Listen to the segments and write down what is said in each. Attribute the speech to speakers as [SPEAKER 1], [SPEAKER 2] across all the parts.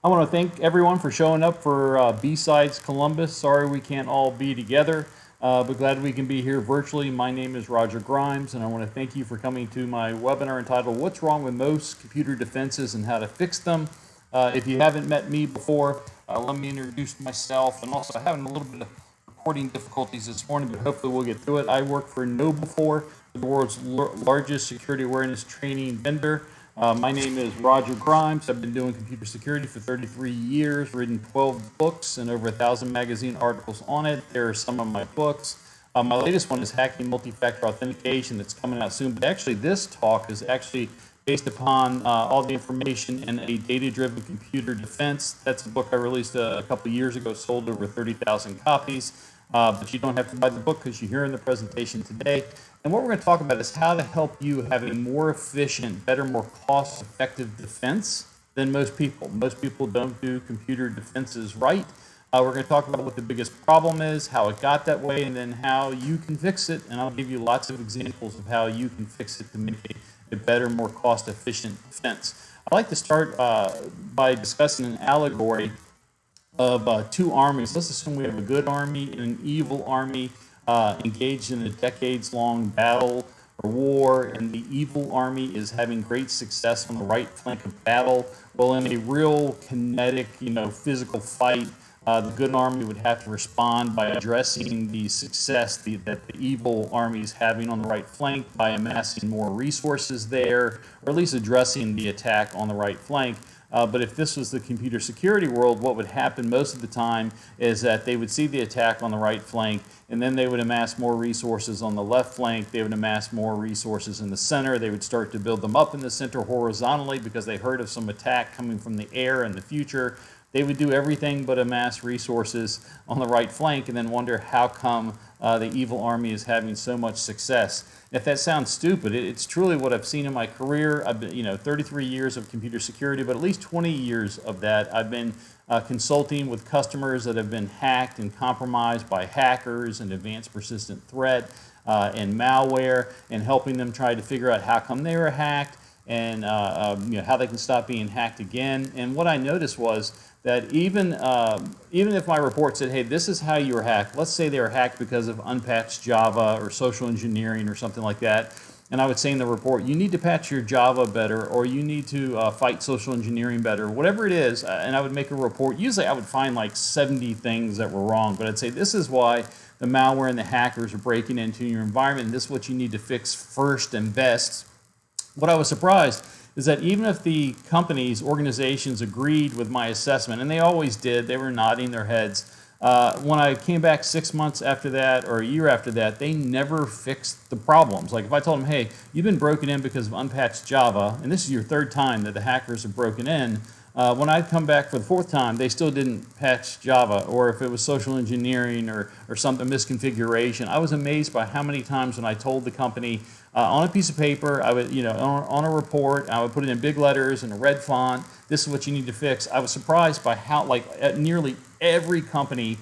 [SPEAKER 1] I want to thank everyone for showing up for B-Sides Columbus. Sorry we can't all be together, but glad we can be here virtually. My name is Roger Grimes, and I want to thank you for coming to my webinar entitled What's Wrong with Most Computer Defenses and How to Fix Them. If you haven't met me before, let me introduce myself. And also having a little bit of recording difficulties this morning, but hopefully we'll get through it. I work for KnowBe4, the world's largest security awareness training vendor. My name is Roger Grimes. I've been doing computer security for 33 years, written 12 books and over 1,000 magazine articles on it. There are some of my books. My latest one is Hacking Multi-Factor Authentication that's coming out soon. But actually, this talk is actually based upon all the information in a data-driven computer defense. That's a book I released a couple of years ago, sold over 30,000 copies. But you don't have to buy the book because you're here in the presentation today. And what we're going to talk about is how to help you have a more efficient, better, more cost-effective defense than most people. Most people don't do computer defenses right. We're going to talk about what the biggest problem is, how it got that way, and then how you can fix it. And I'll give you lots of examples of how you can fix it to make a better, more cost-efficient defense. I'd like to start by discussing an allegory of two armies. Let's assume we have a good army and an evil army engaged in a decades-long battle or war, and the evil army is having great success on the right flank of battle. Well, in a real kinetic, physical fight, the good army would have to respond by addressing the success that the evil army is having on the right flank by amassing more resources there, or at least addressing the attack on the right flank. But if this was the computer security world, what would happen most of the time is that they would see the attack on the right flank, and then they would amass more resources on the left flank. They would amass more resources in the center. They would start to build them up in the center horizontally because they heard of some attack coming from the air in the future. They would do everything but amass resources on the right flank and then wonder how come the evil army is having so much success. If that sounds stupid, it's truly what I've seen in my career. I've been, 33 years of computer security, but at least 20 years of that I've been consulting with customers that have been hacked and compromised by hackers and advanced persistent threat and malware, and helping them try to figure out how come they were hacked and how they can stop being hacked again. And what I noticed was that even if my report said, hey, this is how you were hacked, let's say they were hacked because of unpatched Java or social engineering or something like that, and I would say in the report, you need to patch your Java better, or you need to fight social engineering better, whatever it is, and I would make a report. Usually I would find like 70 things that were wrong, but I'd say this is why the malware and the hackers are breaking into your environment, and this is what you need to fix first and best. What I was surprised is that even if the companies, organizations agreed with my assessment, and they always did, they were nodding their heads, when I came back 6 months after that or a year after that, they never fixed the problems. Like if I told them, hey, you've been broken in because of unpatched Java, and this is your third time that the hackers have broken in, when I come back for the fourth time, they still didn't patch Java, or if it was social engineering or something, misconfiguration. I was amazed by how many times when I told the company on a piece of paper, I would, on a report, I would put it in big letters in a red font, this is what you need to fix. I was surprised by how, nearly every company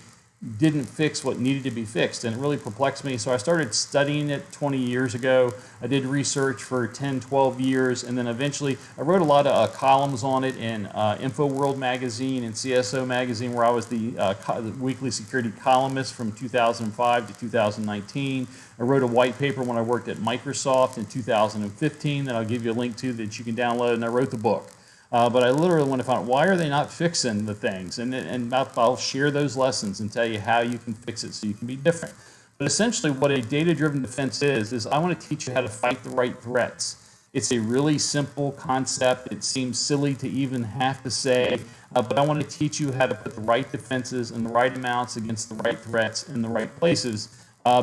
[SPEAKER 1] didn't fix what needed to be fixed, and it really perplexed me. So I started studying it 20 years ago. I did research for 10, 12 years, and then eventually I wrote a lot of columns on it in InfoWorld magazine and CSO magazine, where I was the weekly security columnist from 2005 to 2019. I wrote a white paper when I worked at Microsoft in 2015 that I'll give you a link to that you can download, and I wrote the book. But I literally want to find out why are they not fixing the things, and I'll share those lessons and tell you how you can fix it so you can be different. But essentially what a data-driven defense is I want to teach you how to fight the right threats. It's a really simple concept. It seems silly to even have to say, but I want to teach you how to put the right defenses and the right amounts against the right threats in the right places.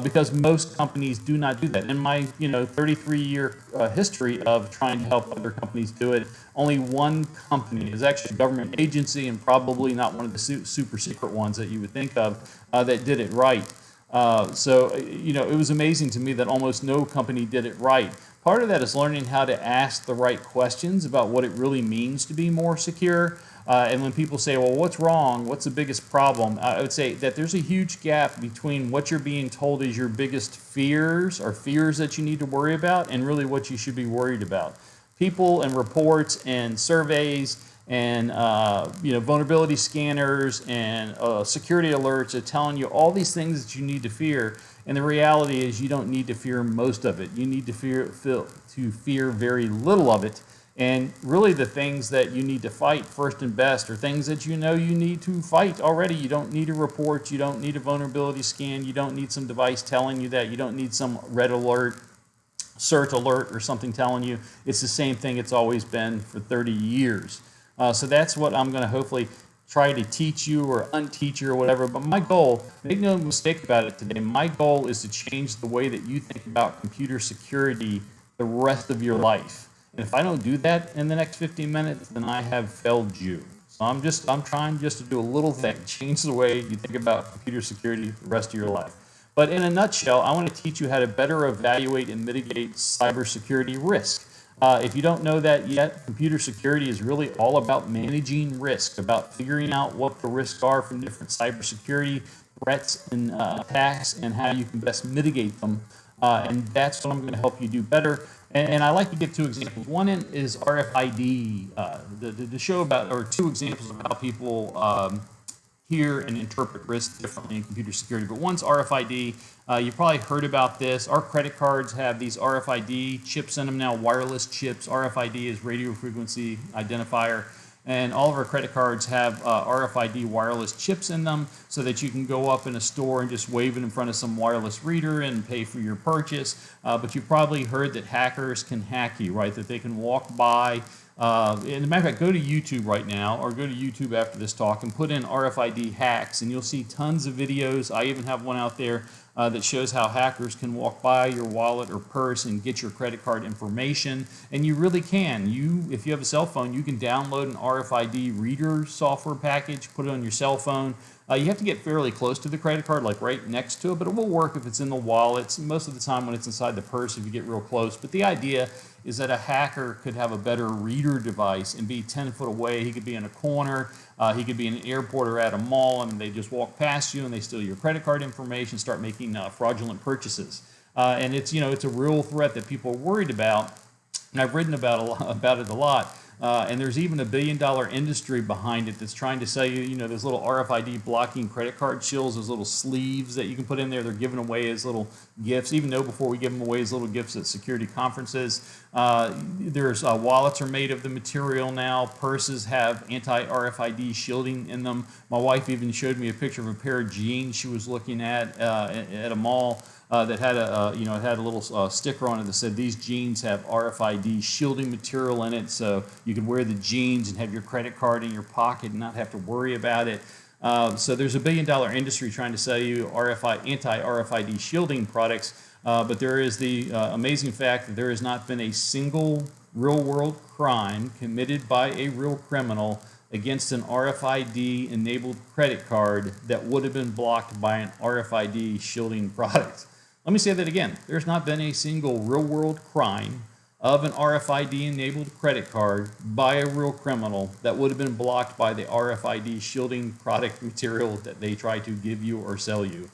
[SPEAKER 1] Because most companies do not do that. In my 33-year history of trying to help other companies do it, only one company is actually a government agency, and probably not one of the super secret ones that you would think of, that did it right. So it was amazing to me that almost no company did it right. Part of that is learning how to ask the right questions about what it really means to be more secure. And when people say, well, what's wrong? What's the biggest problem? I would say that there's a huge gap between what you're being told is your biggest fears or fears that you need to worry about and really what you should be worried about. People and reports and surveys and vulnerability scanners and security alerts are telling you all these things that you need to fear. And the reality is you don't need to fear most of it. You need to fear very little of it. And really the things that you need to fight first and best are things that you know you need to fight already. You don't need a report. You don't need a vulnerability scan. You don't need some device telling you that. You don't need some red alert, CERT alert or something telling you. It's the same thing it's always been for 30 years. So that's what I'm going to hopefully try to teach you or unteach you or whatever. But my goal, make no mistake about it today, my goal is to change the way that you think about computer security the rest of your life. And if I don't do that in the next 15 minutes, then I have failed you. So I'm trying just to do a little thing, change the way you think about computer security the rest of your life. But in a nutshell, I want to teach you how to better evaluate and mitigate cybersecurity risk. If you don't know that yet, computer security is really all about managing risk, about figuring out what the risks are from different cybersecurity threats and attacks and how you can best mitigate them. And that's what I'm going to help you do better. And I like to give two examples. One is RFID, the show about, or two examples of how people hear and interpret risk differently in computer security. But one's RFID. You probably heard about this. Our credit cards have these RFID chips in them now, wireless chips. RFID is radio frequency identifier. And all of our credit cards have RFID wireless chips in them so that you can go up in a store and just wave it in front of some wireless reader and pay for your purchase. But you've probably heard that hackers can hack you, right? That they can walk by. As a matter of fact, go to YouTube right now, or go to YouTube after this talk and put in RFID hacks, and you'll see tons of videos. I even have one out there that shows how hackers can walk by your wallet or purse and get your credit card information. And you really can. If you have a cell phone, you can download an RFID reader software package, put it on your cell phone. You have to get fairly close to the credit card, like right next to it, but it will work if it's in the wallet. Most of the time when it's inside the purse, if you get real close. But the idea is that a hacker could have a better reader device and be 10 foot away. He could be in a corner. He could be in an airport or at a mall, and they just walk past you and they steal your credit card information, start making fraudulent purchases. And it's a real threat that people are worried about. And I've written about it a lot. And there's even $1 billion industry behind it that's trying to sell you, those little RFID blocking credit card shields, those little sleeves that you can put in there. They're given away as little gifts, even though before we give them away as little gifts at security conferences. There's wallets are made of the material now. Purses have anti-RFID shielding in them. My wife even showed me a picture of a pair of jeans she was looking at a mall. That had it had a little sticker on it that said these jeans have RFID shielding material in it, so you can wear the jeans and have your credit card in your pocket and not have to worry about it. So there's $1 billion industry trying to sell you anti-RFID shielding products, but there is the amazing fact that there has not been a single real-world crime committed by a real criminal against an RFID-enabled credit card that would have been blocked by an RFID shielding product. Let me say that again. There's not been a single real-world crime of an RFID-enabled credit card by a real criminal that would have been blocked by the RFID shielding product material that they try to give you or sell you.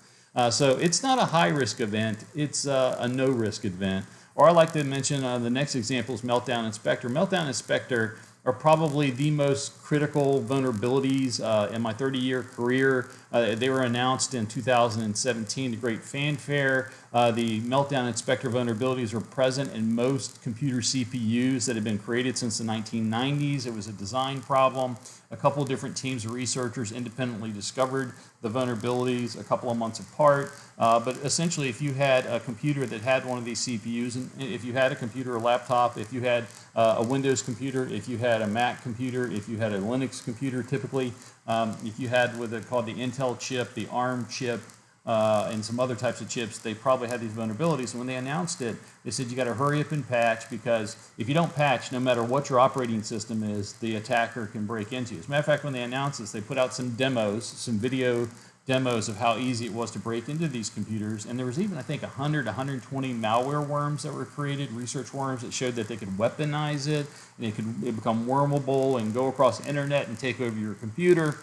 [SPEAKER 1] So it's not a high-risk event. It's a no-risk event. Or I like to mention the next example is Meltdown Inspector. Meltdown Inspector are probably the most critical vulnerabilities in my 30-year career. They were announced in 2017 to great fanfare. The Meltdown Inspector vulnerabilities were present in most computer CPUs that have been created since the 1990s. It was a design problem. A couple of different teams of researchers independently discovered the vulnerabilities a couple of months apart. But essentially, if you had a computer that had one of these CPUs, and if you had a computer or laptop, if you had a Windows computer, if you had a Mac computer, if you had a Linux computer typically, if you had what they called the Intel chip, the ARM chip, and some other types of chips, they probably had these vulnerabilities. And when they announced it, they said you got to hurry up and patch, because if you don't patch, no matter what your operating system is, the attacker can break into you. As a matter of fact, when they announced this, they put out some demos, some video demos of how easy it was to break into these computers. And there was even, I think, 120 malware worms that were created, research worms that showed that they could weaponize it, and it could become wormable and go across the internet and take over your computer.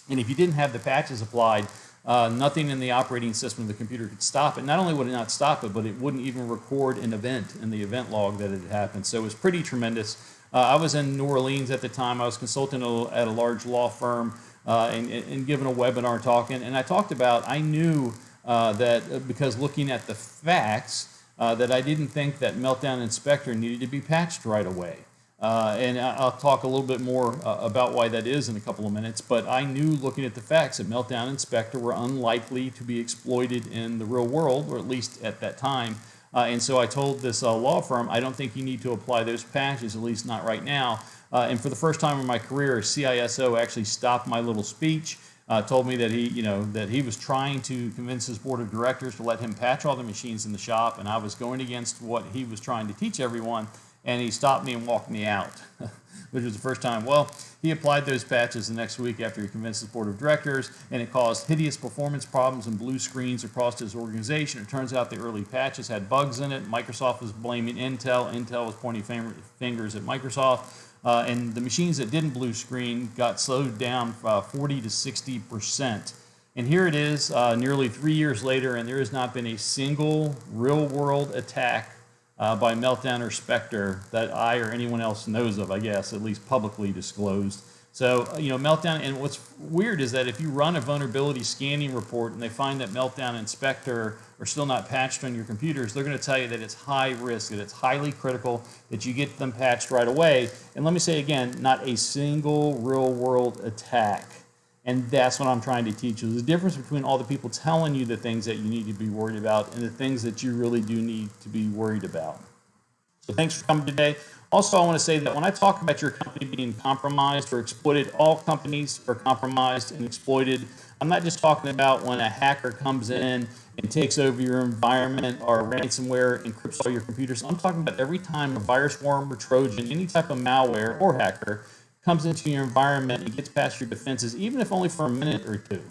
[SPEAKER 1] And if you didn't have the patches applied, nothing in the operating system of the computer could stop it. Not only would it not stop it, but it wouldn't even record an event in the event log that it had happened. So it was pretty tremendous. I was in New Orleans at the time. I was consulting at a large law firm and giving a webinar talking. And I talked about, I knew that because looking at the facts, that I didn't think that Meltdown Inspector needed to be patched right away. And I'll talk a little bit more about why that is in a couple of minutes, but I knew looking at the facts that Meltdown Inspector were unlikely to be exploited in the real world, or at least at that time. And so I told this law firm, I don't think you need to apply those patches, at least not right now. And for the first time in my career, a CISO actually stopped my little speech, told me that he was trying to convince his board of directors to let him patch all the machines in the shop, and I was going against what he was trying to teach everyone. And he stopped me and walked me out, which was the first time. Well, he applied those patches the next week after he convinced his board of directors, and it caused hideous performance problems and blue screens across his organization. It turns out the early patches had bugs in it. Microsoft was blaming Intel. Intel was pointing fingers at Microsoft. And the machines that didn't blue screen got slowed down 40 to 60%. And here it is nearly 3 years later, and there has not been a single real-world attack by Meltdown or Spectre that I or anyone else knows of, I guess, at least publicly disclosed. So, Meltdown, and what's weird is that if you run a vulnerability scanning report and they find that Meltdown and Spectre are still not patched on your computers, they're going to tell you that it's high risk, that it's highly critical that you get them patched right away. And let me say again, not a single real-world attack. And that's what I'm trying to teach you. There's a difference between all the people telling you the things that you need to be worried about and the things that you really do need to be worried about. So thanks for coming today. Also, I want to say that when I talk about your company being compromised or exploited, all companies are compromised and exploited. I'm not just talking about when a hacker comes in and takes over your environment or ransomware encrypts all your computers. I'm talking about every time a virus, worm, or Trojan, any type of malware or hacker comes into your environment and gets past your defenses, even if only for a minute or two.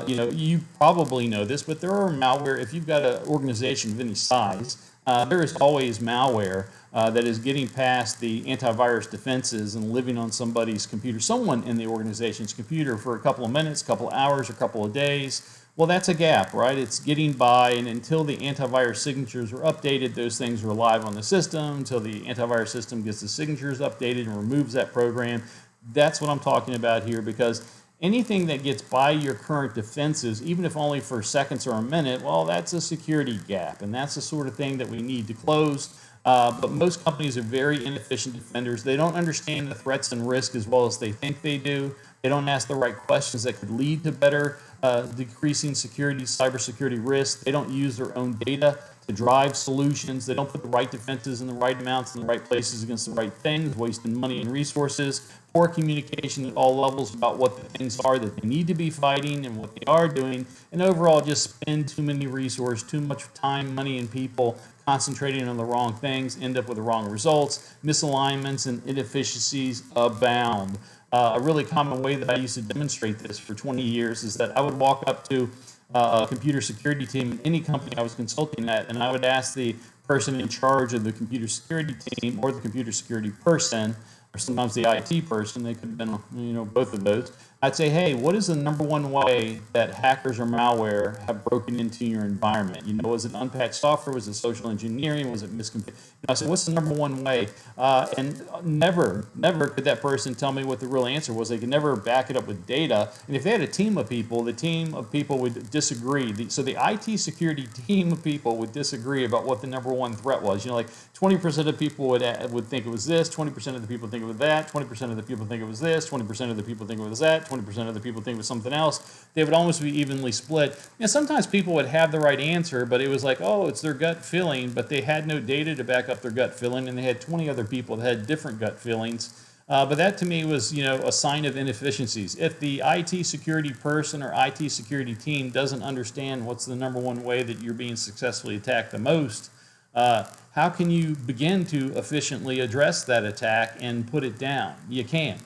[SPEAKER 1] You probably know this, but there are malware. If you've got an organization of any size, there is always malware that is getting past the antivirus defenses and living on somebody's computer, someone in the organization's computer for a couple of minutes, couple of hours, or a couple of days. Well, that's a gap, right? It's getting by, and until the antivirus signatures are updated, those things are live on the system. Until the antivirus system gets the signatures updated and removes that program. That's what I'm talking about here, because anything that gets by your current defenses, even if only for seconds or a minute, well, that's a security gap, and that's the sort of thing that we need to close. But most companies are very inefficient defenders. They don't understand the threats and risk as well as they think they do. They don't ask the right questions that could lead to better decreasing cybersecurity risk. They don't use their own data to drive solutions. They don't put the right defenses in the right amounts in the right places against the right things, wasting money and resources. Poor communication at all levels about what the things are that they need to be fighting and what they are doing, and overall just spend too many resources, too much time, money, and people concentrating on the wrong things, end up with the wrong results. Misalignments and inefficiencies abound. A really common way that I used to demonstrate this for 20 years is that I would walk up to a computer security team in any company I was consulting at, and I would ask the person in charge of the computer security team or the computer security person, or sometimes the IT person, they could have been, both of those. I'd say, hey, what is the number one way that hackers or malware have broken into your environment? Was it unpatched software? Was it social engineering? Was it misconfiguration? I said, what's the number one way? And never could that person tell me what the real answer was. They could never back it up with data. And if they had a team of people, the team of people would disagree. So the IT security team of people would disagree about what the number one threat was. Like 20% of people would think it was this, 20% of the people think it was that, 20% of the people think it was this, 20% of the people think it was that, 20% of the people think it was something else. They would almost be evenly split. And sometimes people would have the right answer, but it was like, oh, it's their gut feeling, but they had no data to back up their gut feeling, and they had 20 other people that had different gut feelings. But that to me was, a sign of inefficiencies. If the IT security person or IT security team doesn't understand what's the number one way that you're being successfully attacked the most, how can you begin to efficiently address that attack and put it down? You can.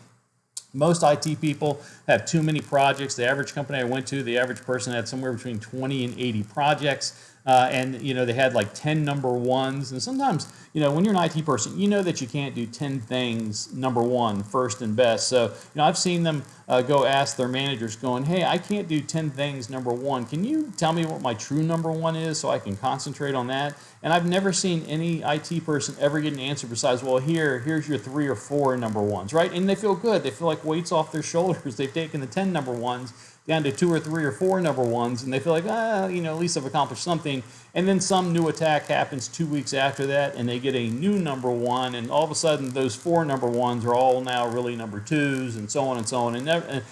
[SPEAKER 1] Most IT people have too many projects. The average company I went to, the average person had somewhere between 20 and 80 projects. And they had like 10 number ones. And sometimes, when you're an IT person, you know that you can't do 10 things number one, first and best. So, I've seen them go ask their managers going, hey, I can't do 10 things number one. Can you tell me what my true number one is so I can concentrate on that? And I've never seen any IT person ever get an answer besides, well, here's your 3 or 4 number ones, right? And they feel good. They feel like weights off their shoulders. They've taken the 10 number ones down to 2 or 3 or 4 number ones, and they feel like, at least I've accomplished something. And then some new attack happens 2 weeks after that, and they get a new number one, and all of a sudden those 4 number ones are all now really number twos, and so on and so on. And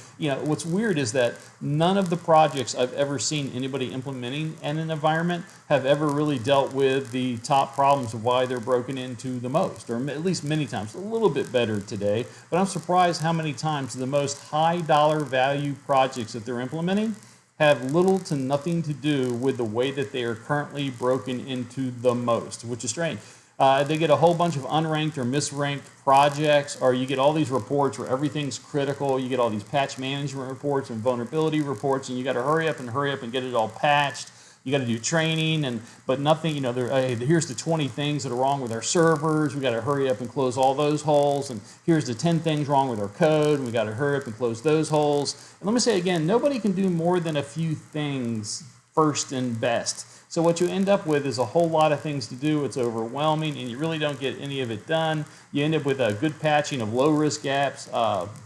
[SPEAKER 1] what's weird is that none of the projects I've ever seen anybody implementing in an environment have ever really dealt with the top problems of why they're broken into the most, or at least many times. A little bit better today, but I'm surprised how many times the most high dollar value projects that they're implementing have little to nothing to do with the way that they are currently broken into the most, which is strange. They get a whole bunch of unranked or misranked projects, or you get all these reports where everything's critical. You get all these patch management reports and vulnerability reports, and you got to hurry up and get it all patched. You got to do training, but nothing, here's the 20 things that are wrong with our servers. We got to hurry up and close all those holes. And here's the 10 things wrong with our code. And we got to hurry up and close those holes. And let me say again, nobody can do more than a few things first and best. So what you end up with is a whole lot of things to do. It's overwhelming, and you really don't get any of it done. You end up with a good patching of low-risk apps,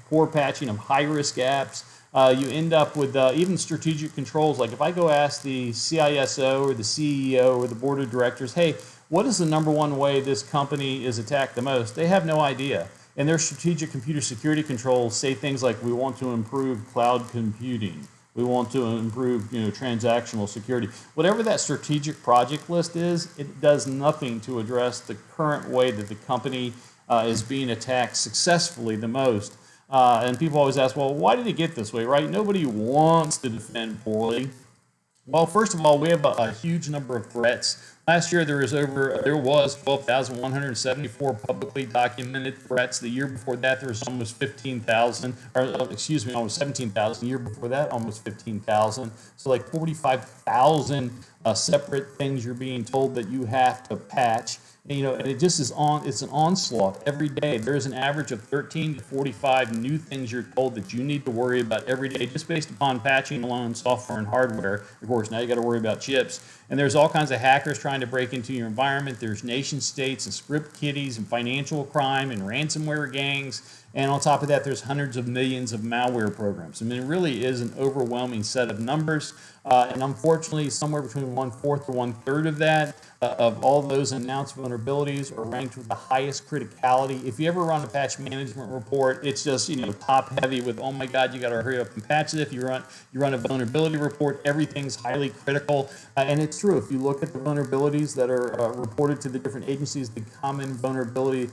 [SPEAKER 1] poor patching of high-risk apps. You end up with even strategic controls. Like if I go ask the CISO or the CEO or the board of directors, hey, what is the number one way this company is attacked the most? They have no idea. And their strategic computer security controls say things like, we want to improve cloud computing. We want to improve, transactional security. Whatever that strategic project list is, it does nothing to address the current way that the company is being attacked successfully the most. And people always ask, well, why did it get this way, right? Nobody wants to defend poorly. Well, first of all, we have a huge number of threats. Last year, there was 12,174 publicly documented threats. The year before that, there was almost 15,000, almost 17,000. The year before that, almost 15,000. So like 45,000 separate things you're being told that you have to patch. And it just is it's an onslaught every day. There's an average of 13 to 45 new things you're told that you need to worry about every day just based upon patching alone, software and hardware. Of course, now you got to worry about chips. And there's all kinds of hackers trying to break into your environment. There's nation states and script kiddies and financial crime and ransomware gangs. And on top of that, there's hundreds of millions of malware programs. I mean, it really is an overwhelming set of numbers. And unfortunately, somewhere between 1/4 to 1/3 of that, of all those announced vulnerabilities, are ranked with the highest criticality. If you ever run a patch management report, it's just top heavy with, oh my God, you got to hurry up and patch it. If you run a vulnerability report, everything's highly critical. And it's true. If you look at the vulnerabilities that are reported to the different agencies, the common vulnerability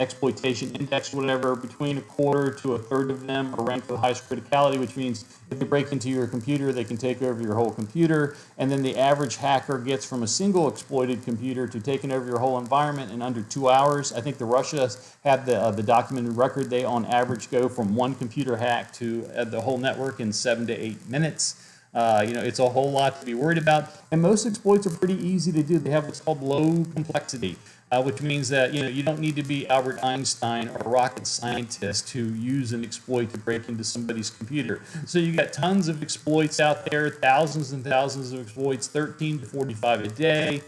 [SPEAKER 1] exploitation index, whatever, between 1/4 to 1/3 of them are ranked with the highest criticality, which means if they break into your computer, they can take over your whole computer. And then the average hacker gets from a single exploited computer to taking over your whole environment in under 2 hours. I think the Russians have the documented record. They, on average, go from one computer hack to the whole network in 7 to 8 minutes. It's a whole lot to be worried about. And most exploits are pretty easy to do. They have what's called low complexity. Which means that you don't need to be Albert Einstein or a rocket scientist to use an exploit to break into somebody's computer. So you got tons of exploits out there, thousands and thousands of exploits, 13 to 45 a day.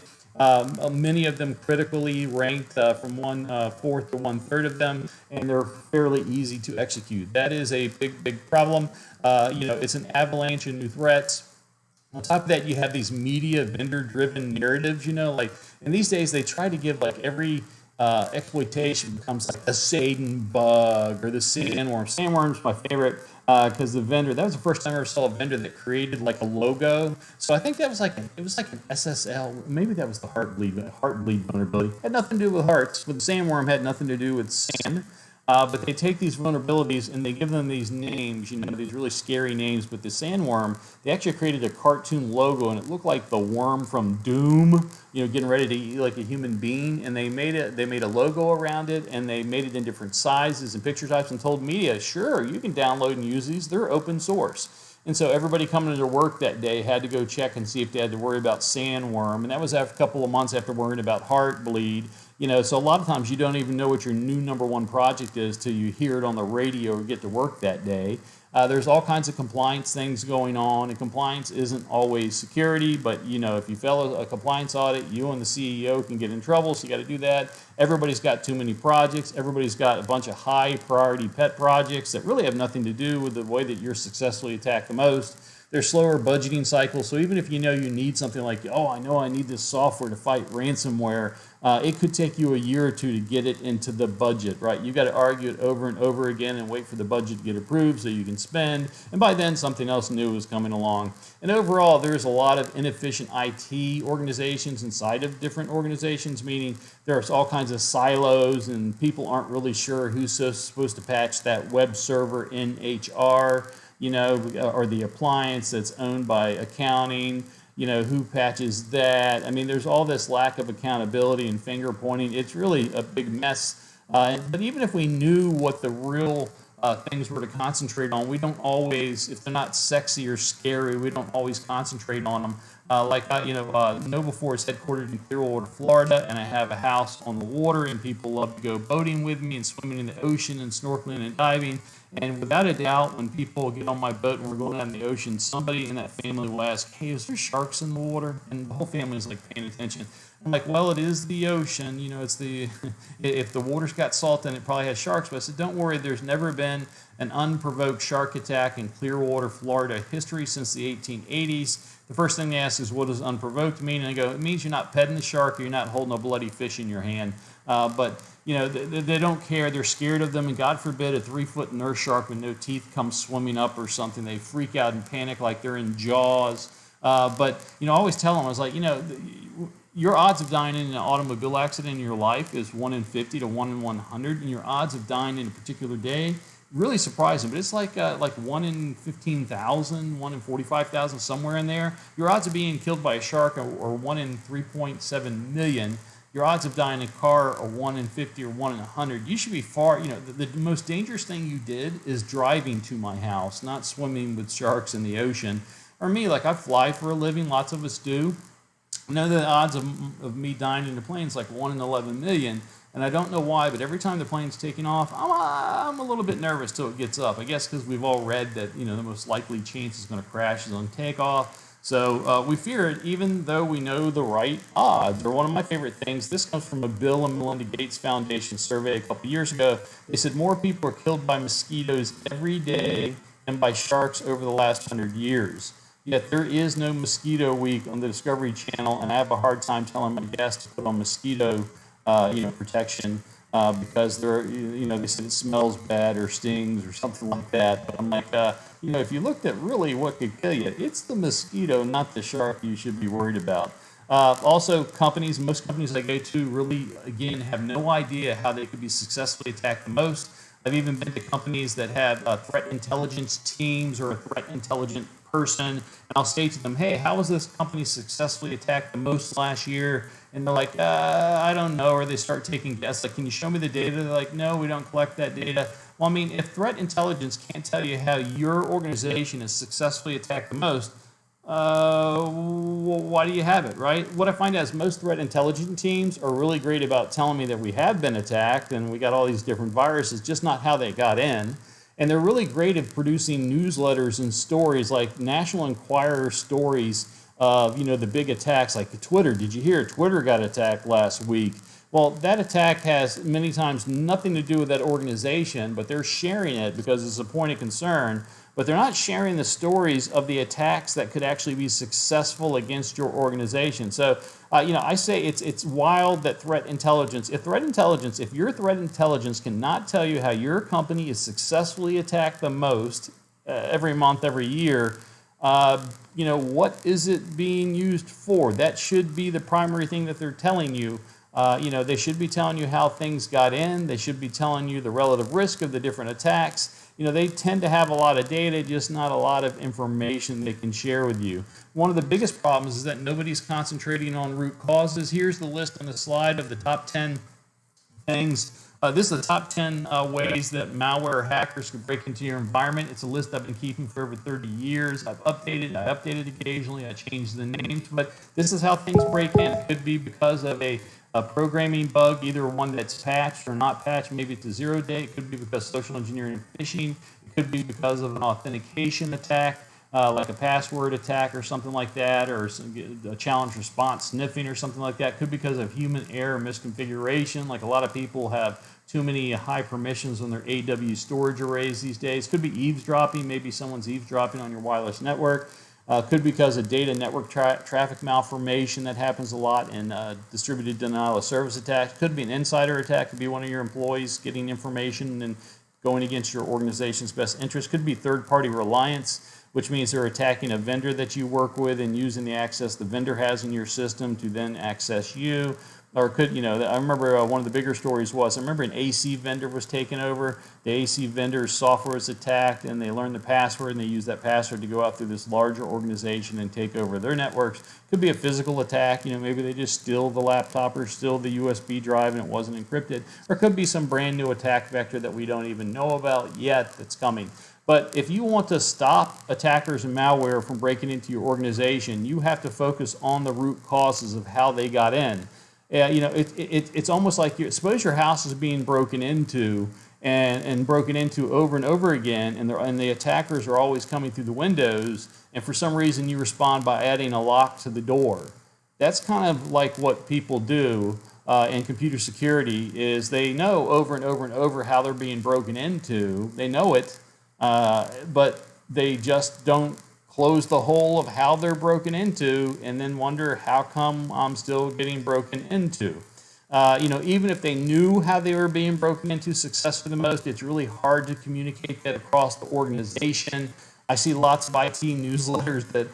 [SPEAKER 1] Many of them critically ranked from 1/4 to 1/3 of them, and they're fairly easy to execute. That is a big problem. It's an avalanche of new threats. On top of that, you have these media vendor-driven narratives, and these days they try to give every exploitation becomes like a Satan bug or the sandworm. Sandworm's my favorite because that was the first time I ever saw a vendor that created like a logo. So I think that was an SSL. Maybe that was the heartbleed vulnerability. Had nothing to do with hearts. But the sandworm had nothing to do with sand. But they take these vulnerabilities and they give them these names, these really scary names. But the sandworm, they actually created a cartoon logo, and it looked like the worm from Doom, getting ready to eat like a human being. And they made a logo around it, and they made it in different sizes and picture types, and told media, sure, you can download and use these. They're open source. And so everybody coming into work that day had to go check and see if they had to worry about sandworm. And that was after a couple of months after worrying about heart bleed. So a lot of times you don't even know what your new #1 project is till you hear it on the radio or get to work that day. There's all kinds of compliance things going on, and compliance isn't always security, but if you fail a compliance audit, you and the CEO can get in trouble, so you got to do that. Everybody's got too many projects. Everybody's got a bunch of high priority pet projects that really have nothing to do with the way that you're successfully attacked the most. There's slower budgeting cycles, so even if you know you need something like, oh, I know I need this software to fight ransomware, it could take you a year or two to get it into the budget, right? You've got to argue it over and over again and wait for the budget to get approved so you can spend, and by then something else new is coming along. And overall, there's a lot of inefficient IT organizations inside of different organizations, meaning there's all kinds of silos and people aren't really sure who's supposed to patch that web server in HR, or the appliance that's owned by accounting, who patches that. I mean, there's all this lack of accountability and finger pointing. It's really a big mess. But even if we knew what the real things were to concentrate on, we don't always, if they're not sexy or scary, we don't always concentrate on them. Know4 is headquartered in Clearwater, Florida, and I have a house on the water, and people love to go boating with me and swimming in the ocean and snorkeling and diving. And without a doubt, when people get on my boat and we're going out in the ocean, somebody in that family will ask, hey, is there sharks in the water? And the whole family is like paying attention. I'm like, well, it is the ocean. It's if the water's got salt in it, probably has sharks. But I said, don't worry, there's never been an unprovoked shark attack in Clearwater, Florida history since the 1880s. The first thing they ask is, what does unprovoked mean? And I go, it means you're not petting the shark or you're not holding a bloody fish in your hand. But they don't care. They're scared of them. And God forbid a 3-foot nurse shark with no teeth comes swimming up or something. They freak out and panic like they're in Jaws. But I always tell them, I was like, your odds of dying in an automobile accident in your life is 1 in 50 to 1 in 100. And your odds of dying in a particular day, really surprising, but it's like 1 in 15,000, 1 in 45,000, somewhere in there. Your odds of being killed by a shark are 1 in 3.7 million. Your odds of dying in a car are 1 in 50 or 1 in 100. You should be far, the most dangerous thing you did is driving to my house, not swimming with sharks in the ocean. Or me, like I fly for a living, lots of us do. The odds of me dying in a plane is like 1 in 11 million. And I don't know why, but every time the plane's taking off, I'm a little bit nervous till it gets up. I guess because we've all read that the most likely chance it's going to crash is on takeoff. So we fear it, even though we know the right odds. They're one of my favorite things. This comes from a Bill and Melinda Gates Foundation survey a couple years ago. They said more people are killed by mosquitoes every day than by sharks over the last 100 years. Yet there is no mosquito week on the Discovery Channel, and I have a hard time telling my guests to put on mosquito protection because they said it smells bad or stings or something like that. But I'm like, if you looked at really what could kill you, it's the mosquito, not the shark you should be worried about. Also, most companies I go to really, again, have no idea how they could be successfully attacked the most. I've even been to companies that have threat intelligence teams or a threat intelligence person, and I'll say to them, hey, how was this company successfully attacked the most last year? And they're like, I don't know, or they start taking guesses, like, can you show me the data? They're like, no, we don't collect that data. Well, I mean, if threat intelligence can't tell you how your organization has successfully attacked the most, why do you have it, right? What I find out is most threat intelligence teams are really great about telling me that we have been attacked and we got all these different viruses, just not how they got in. And they're really great at producing newsletters and stories like National Enquirer stories of, the big attacks like Twitter. Did you hear Twitter got attacked last week? Well, that attack has many times nothing to do with that organization, but they're sharing it because it's a point of concern. But they're not sharing the stories of the attacks that could actually be successful against your organization. So, I say it's wild that threat intelligence, if your threat intelligence cannot tell you how your company is successfully attacked the most every month, every year, what is it being used for? That should be the primary thing that they're telling you. They should be telling you how things got in. They should be telling you the relative risk of the different attacks. They tend to have a lot of data, just not a lot of information they can share with you. One of the biggest problems is that nobody's concentrating on root causes. Here's the list on the slide of the top 10 things This is the top 10 ways that malware or hackers can break into your environment. It's a list I've been keeping for over 30 years. I update it occasionally, I change the names, but this is how things break in. It could be because of a programming bug, either one that's patched or not patched. Maybe it's a 0-day. It could be because social engineering and phishing. It could be because of an authentication attack, like a password attack or something like that, or a challenge response sniffing or something like that. It could be because of human error misconfiguration, like a lot of people have too many high permissions on their AW storage arrays these days. Could be eavesdropping. Maybe someone's eavesdropping on your wireless network. Could be because of data network traffic malformation that happens a lot in distributed denial of service attacks. Could be an insider attack. Could be one of your employees getting information and going against your organization's best interest. Could be third-party reliance, which means they're attacking a vendor that you work with and using the access the vendor has in your system to then access you. Or could, I remember one of the bigger stories was, I remember an AC vendor was taken over. The AC vendor's software was attacked, and they learned the password, and they used that password to go out through this larger organization and take over their networks. Could be a physical attack. Maybe they just steal the laptop or steal the USB drive and it wasn't encrypted. Or could be some brand new attack vector that we don't even know about yet that's coming. But if you want to stop attackers and malware from breaking into your organization, you have to focus on the root causes of how they got in. It's almost like, suppose your house is being broken into and broken into over and over again, and the attackers are always coming through the windows, and for some reason you respond by adding a lock to the door. That's kind of like what people do in computer security, is they know over and over and over how they're being broken into. They know it, but they just don't close the hole of how they're broken into, and then wonder how come I'm still getting broken into. Even if they knew how they were being broken into successfully the most, it's really hard to communicate that across the organization. I see lots of IT newsletters that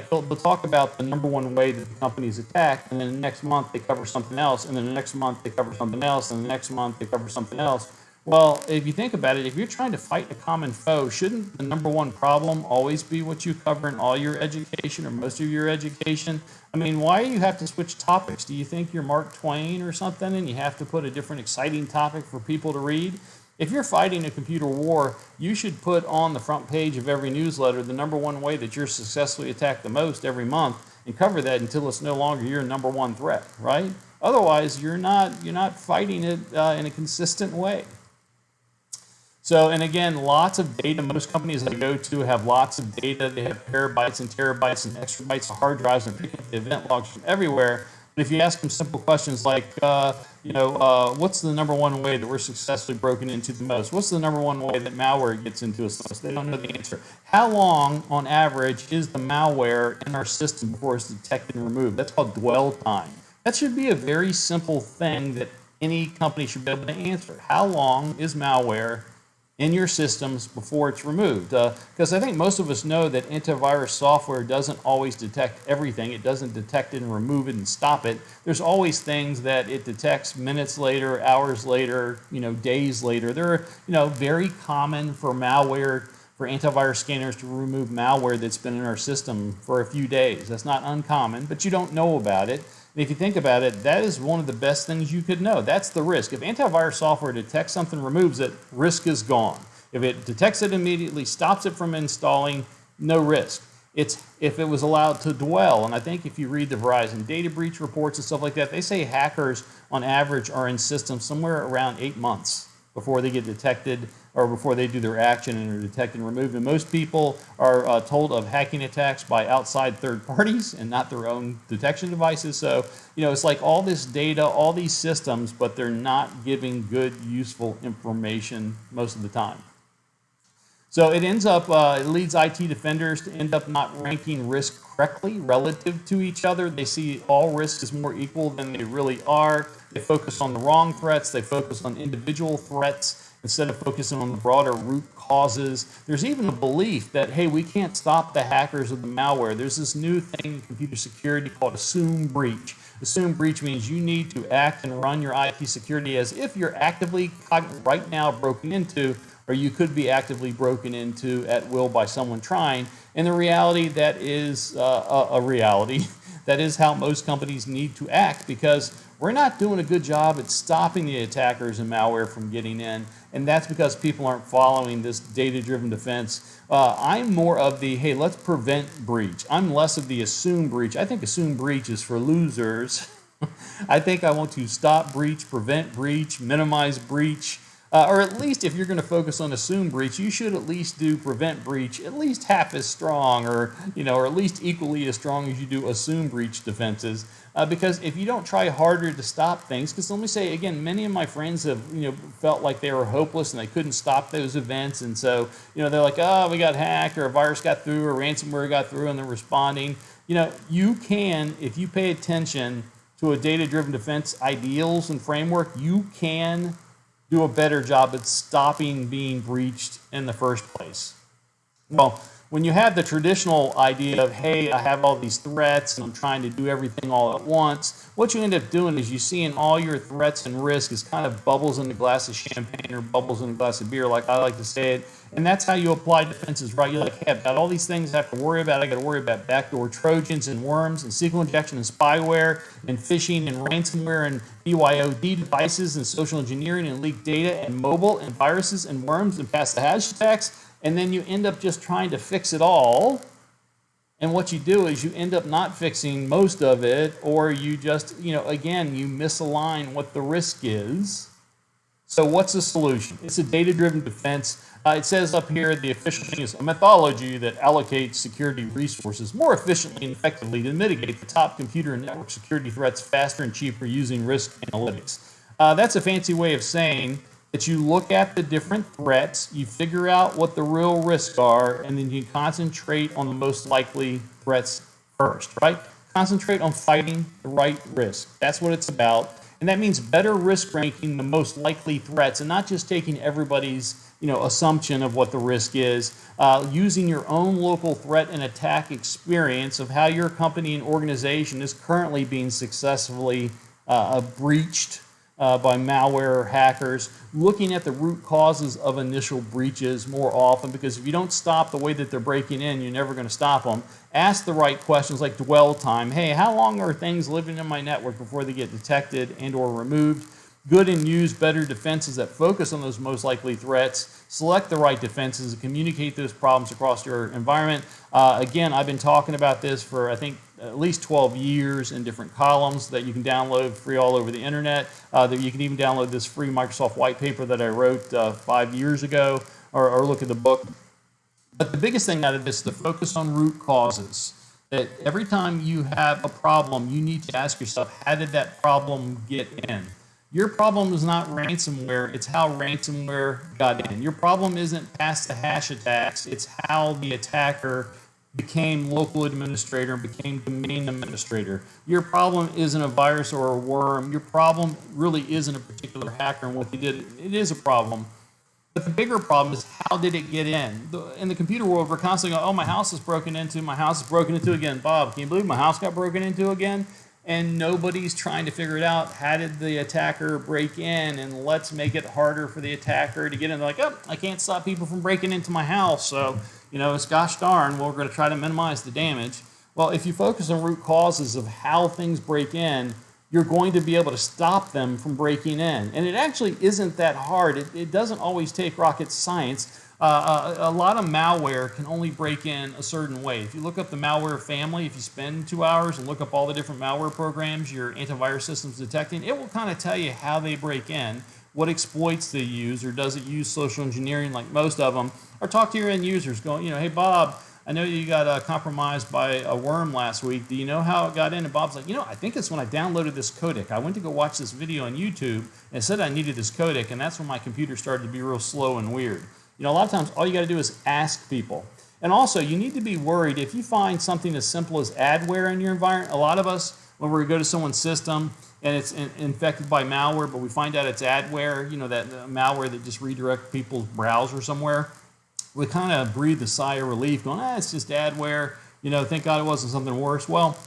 [SPEAKER 1] they'll talk about the number one way that the company is attacked, and then the next month they cover something else, and then the next month they cover something else, and the next month they cover something else. Well, if you think about it, if you're trying to fight a common foe, shouldn't the number one problem always be what you cover in all your education or most of your education? I mean, why do you have to switch topics? Do you think you're Mark Twain or something and you have to put a different exciting topic for people to read? If you're fighting a computer war, you should put on the front page of every newsletter the number one way that you're successfully attacked the most every month, and cover that until it's no longer your number one threat, right? Otherwise, you're not fighting it in a consistent way. So, and again, lots of data. Most companies I go to have lots of data. They have terabytes and terabytes and exabytes of hard drives, and pick up the event logs from everywhere. But if you ask them simple questions like, what's the number one way that we're successfully broken into the most? What's the number one way that malware gets into us the most? They don't know the answer. How long, on average, is the malware in our system before it's detected and removed? That's called dwell time. That should be a very simple thing that any company should be able to answer. How long is malware in your systems before it's removed? Because I think most of us know that antivirus software doesn't always detect everything. It doesn't detect it and remove it and stop it. There's always things that it detects minutes later, hours later, days later. They're, very common for malware, for antivirus scanners to remove malware that's been in our system for a few days. That's not uncommon, but you don't know about it. And if you think about it, that is one of the best things you could know. That's the risk. If antivirus software detects something, removes it, risk is gone. If it detects it immediately, stops it from installing, no risk. It's if it was allowed to dwell. And I think if you read the Verizon data breach reports and stuff like that, they say hackers on average are in systems somewhere around 8 months before they get detected, or before they do their action and are detected and removed. And most people are told of hacking attacks by outside third parties and not their own detection devices. So, it's like all this data, all these systems, but they're not giving good, useful information most of the time. So it ends up, it leads IT defenders to end up not ranking risk correctly relative to each other. They see all risks as more equal than they really are. They focus on the wrong threats. They focus on individual threats instead of focusing on the broader root causes. There's even a belief that, hey, we can't stop the hackers or the malware. There's this new thing in computer security called assume breach. Assume breach means you need to act and run your IT security as if you're actively right now broken into, or you could be actively broken into at will by someone trying. In the reality, that is a reality. That is how most companies need to act, because we're not doing a good job at stopping the attackers and malware from getting in, and that's because people aren't following this data-driven defense. I'm more of the, hey, let's prevent breach. I'm less of the assume breach. I think assume breach is for losers. I think I want to stop breach, prevent breach, minimize breach, or at least if you're going to focus on assume breach, you should at least do prevent breach at least half as strong, or or at least equally as strong as you do assume breach defenses. Because if you don't try harder to stop things, because let me say again, many of my friends have felt like they were hopeless and they couldn't stop those events, and so they're like, oh, we got hacked, or a virus got through, or ransomware got through, and they're responding. You can, if you pay attention to a data-driven defense ideals and framework, you can do a better job at stopping being breached in the first place. Well, when you have the traditional idea of, hey, I have all these threats and I'm trying to do everything all at once, what you end up doing is you seeing all your threats and risk as kind of bubbles in a glass of champagne or bubbles in a glass of beer, like I like to say it. And that's how you apply defenses, right? You're like, hey, I've got all these things I have to worry about. I got to worry about backdoor Trojans and worms and SQL injection and spyware and phishing and ransomware and BYOD devices and social engineering and leaked data and mobile and viruses and worms and pass the hash attacks. And then you end up just trying to fix it all. And what you do is you end up not fixing most of it, or you just, again, you misalign what the risk is. So what's the solution? It's a data-driven defense. It says up here, the official thing is a methodology that allocates security resources more efficiently and effectively to mitigate the top computer and network security threats faster and cheaper using risk analytics. That's a fancy way of saying that you look at the different threats, you figure out what the real risks are, and then you concentrate on the most likely threats first, right? Concentrate on fighting the right risk. That's what it's about. And that means better risk ranking the most likely threats and not just taking everybody's assumption of what the risk is, using your own local threat and attack experience of how your company and organization is currently being successfully breached by malware or hackers, looking at the root causes of initial breaches more often, because if you don't stop the way that they're breaking in, you're never going to stop them. Ask the right questions like dwell time. Hey, how long are things living in my network before they get detected and or removed? Good and use better defenses that focus on those most likely threats. Select the right defenses and communicate those problems across your environment. Again, I've been talking about this for, I think, at least 12 years in different columns that you can download free all over the internet. That you can even download this free Microsoft white paper that I wrote 5 years ago, or look at the book. But the biggest thing out of this is to focus on root causes. That every time you have a problem, you need to ask yourself, how did that problem get in? Your problem is not ransomware, it's how ransomware got in. Your problem isn't pass the hash attacks, it's how the attacker became local administrator and became domain administrator. Your problem isn't a virus or a worm. Your problem really isn't a particular hacker and what they did. It is a problem. But the bigger problem is, how did it get in? In the computer world, we're constantly going, oh, my house is broken into, my house is broken into again. Bob, can you believe my house got broken into again? And nobody's trying to figure it out. How did the attacker break in? And let's make it harder for the attacker to get in. They're like, oh, I can't stop people from breaking into my house. So, it's gosh darn, we're going to try to minimize the damage. Well, if you focus on root causes of how things break in, you're going to be able to stop them from breaking in. And it actually isn't that hard. It doesn't always take rocket science. A lot of malware can only break in a certain way. If you look up the malware family, if you spend 2 hours and look up all the different malware programs your antivirus system's detecting, it will kind of tell you how they break in, what exploits they use, or does it use social engineering like most of them, or talk to your end users going, hey, Bob, I know you got compromised by a worm last week. Do you know how it got in? And Bob's like, I think it's when I downloaded this codec. I went to go watch this video on YouTube, and it said I needed this codec, and that's when my computer started to be real slow and weird. A lot of times all you got to do is ask people. And also, you need to be worried if you find something as simple as adware in your environment. A lot of us, when we go to someone's system and it's infected by malware, but we find out it's adware, that malware that just redirects people's browser somewhere, we kind of breathe a sigh of relief going, it's just adware, thank God it wasn't something worse. Well,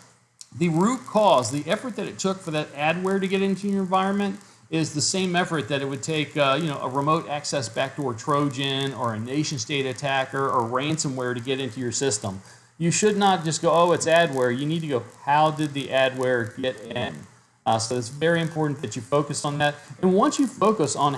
[SPEAKER 1] the root cause, the effort that it took for that adware to get into your environment is the same effort that it would take a remote access backdoor Trojan or a nation state attacker or ransomware to get into your system. You should not just go, it's adware. You need to go, how did the adware get in? So it's very important that you focus on that. And once you focus on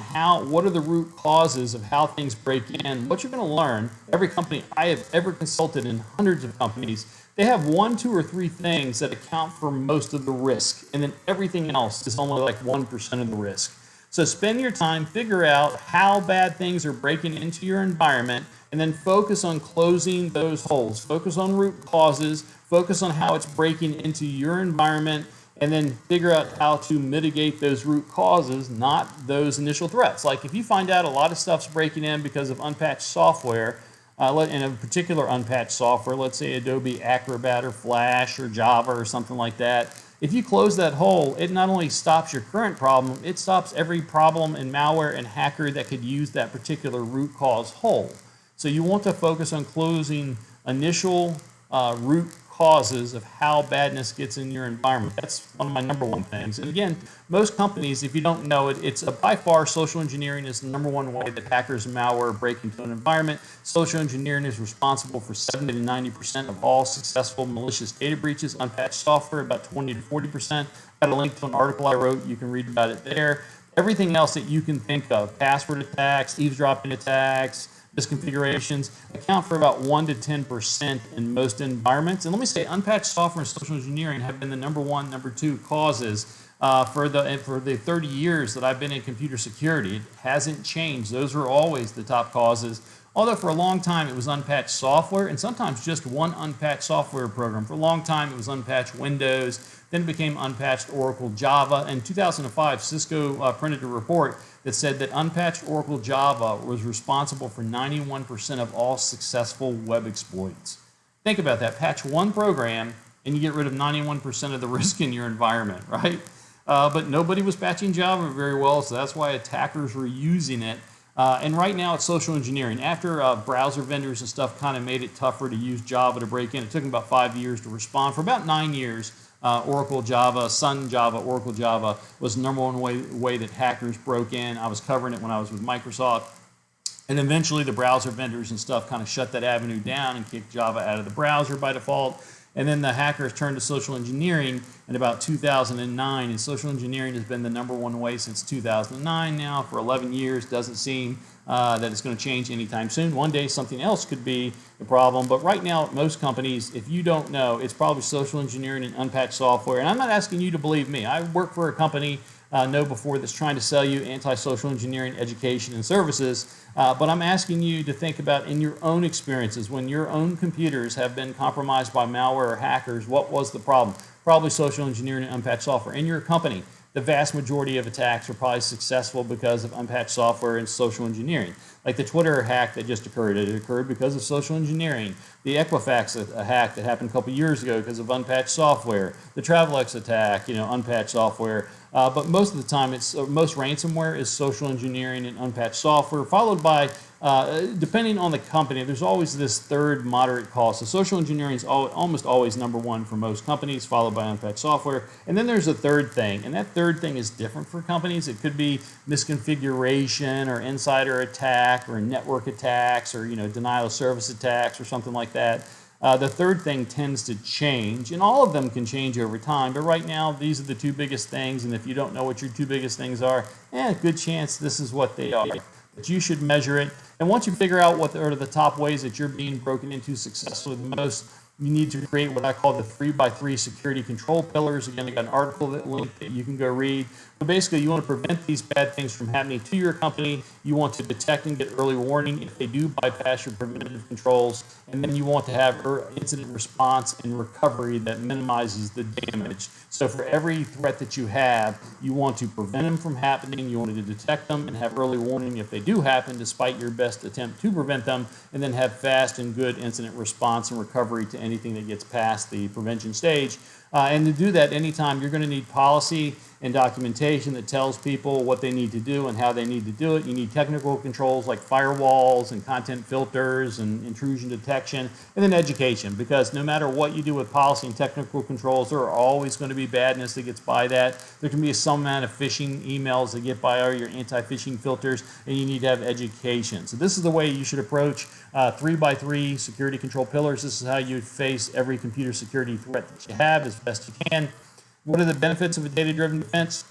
[SPEAKER 1] what are the root causes of how things break in, what you're going to learn, every company I have ever consulted in, hundreds of companies, they have 1, 2, or 3 things that account for most of the risk, and then everything else is only like 1% of the risk. So spend your time, figure out how bad things are breaking into your environment, and then focus on closing those holes. Focus on root causes, focus on how it's breaking into your environment, and then figure out how to mitigate those root causes, not those initial threats. Like if you find out a lot of stuff's breaking in because of unpatched software, in a particular unpatched software, let's say Adobe Acrobat or Flash or Java or something like that, if you close that hole, it not only stops your current problem, it stops every problem and malware and hacker that could use that particular root cause hole. So you want to focus on closing initial root causes of how badness gets in your environment. That's one of my #1 things. And again, most companies, if you don't know it, it's by far social engineering is the #1 way that hackers and malware break into an environment. Social engineering is responsible for 70 to 90% of all successful malicious data breaches. Unpatched software, about 20 to 40%. Got a link to an article I wrote. You can read about it there. Everything else that you can think of, password attacks, eavesdropping attacks, misconfigurations, account for about 1 to 10% in most environments. And let me say, unpatched software and social engineering have been the #1, #2 causes for the 30 years that I've been in computer security. It hasn't changed. Those are always the top causes. Although for a long time it was unpatched software, and sometimes just one unpatched software program. For a long time it was unpatched Windows, then it became unpatched Oracle Java. In 2005, Cisco printed a report that said that unpatched Oracle Java was responsible for 91% of all successful web exploits. Think about that. Patch one program and you get rid of 91% of the risk in your environment, right? But nobody was patching Java very well, so that's why attackers were using it. And right now it's social engineering. After browser vendors and stuff kind of made it tougher to use Java to break in, it took them about 5 years to respond. For about 9 years, Oracle Java, Sun Java, Oracle Java was the #1 way that hackers broke in. I was covering it when I was with Microsoft. And eventually the browser vendors and stuff kind of shut that avenue down and kicked Java out of the browser by default. And then the hackers turned to social engineering in about 2009. And social engineering has been the #1 way since 2009 now for 11 years. Doesn't seem that it's going to change anytime soon. One day something else could be the problem. But right now, most companies, if you don't know, it's probably social engineering and unpatched software. And I'm not asking you to believe me. I work for a company know before that's trying to sell you anti-social engineering education and services. But I'm asking you to think about in your own experiences, when your own computers have been compromised by malware or hackers, what was the problem? Probably social engineering and unpatched software. In your company, the vast majority of attacks are probably successful because of unpatched software and social engineering. Like the Twitter hack that just occurred, it occurred because of social engineering. The Equifax hack that happened a couple years ago because of unpatched software. The Travelex attack, unpatched software. But most of the time, most ransomware is social engineering and unpatched software, followed by, depending on the company, there's always this third moderate cost. So social engineering is almost always #1 for most companies, followed by unpatched software. And then there's a third thing, and that third thing is different for companies. It could be misconfiguration or insider attack or network attacks or denial of service attacks or something like that. The third thing tends to change, and all of them can change over time, but right now these are the two biggest things, and if you don't know what your two biggest things are, good chance this is what they are. But you should measure it, and once you figure out what are the top ways that you're being broken into successfully the most, you need to create what I call the 3x3 security control pillars. Again, I got an article link that you can go read. But basically, you want to prevent these bad things from happening to your company. You want to detect and get early warning if they do bypass your preventative controls. And then you want to have incident response and recovery that minimizes the damage. So for every threat that you have, you want to prevent them from happening. You want to detect them and have early warning if they do happen, despite your best attempt to prevent them. And then have fast and good incident response and recovery to anything that gets past the prevention stage. And to do that anytime, you're going to need policy and documentation that tells people what they need to do and how they need to do it. You need technical controls like firewalls and content filters and intrusion detection, and then education, because no matter what you do with policy and technical controls, there are always going to be badness that gets by that. There can be some amount of phishing emails that get by all your anti-phishing filters, and you need to have education. So this is the way you should approach 3x3 security control pillars. This is how you face every computer security threat that you have as best you can. What are the benefits of a data-driven defense?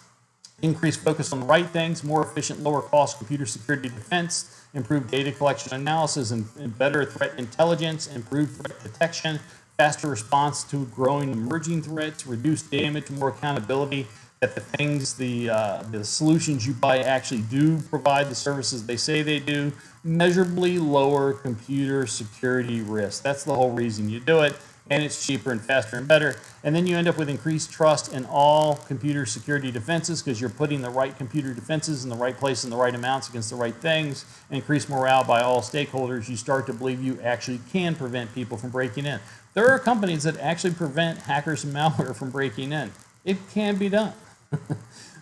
[SPEAKER 1] Increased focus on the right things, more efficient, lower cost computer security defense, improved data collection analysis, and better threat intelligence, improved threat detection, faster response to growing emerging threats, reduced damage, more accountability, that the things, the solutions you buy actually do provide the services they say they do, measurably lower computer security risk. That's the whole reason you do it, and it's cheaper and faster and better. And then you end up with increased trust in all computer security defenses because you're putting the right computer defenses in the right place in the right amounts against the right things, and increased morale by all stakeholders. You start to believe you actually can prevent people from breaking in. There are companies that actually prevent hackers and malware from breaking in. It can be done.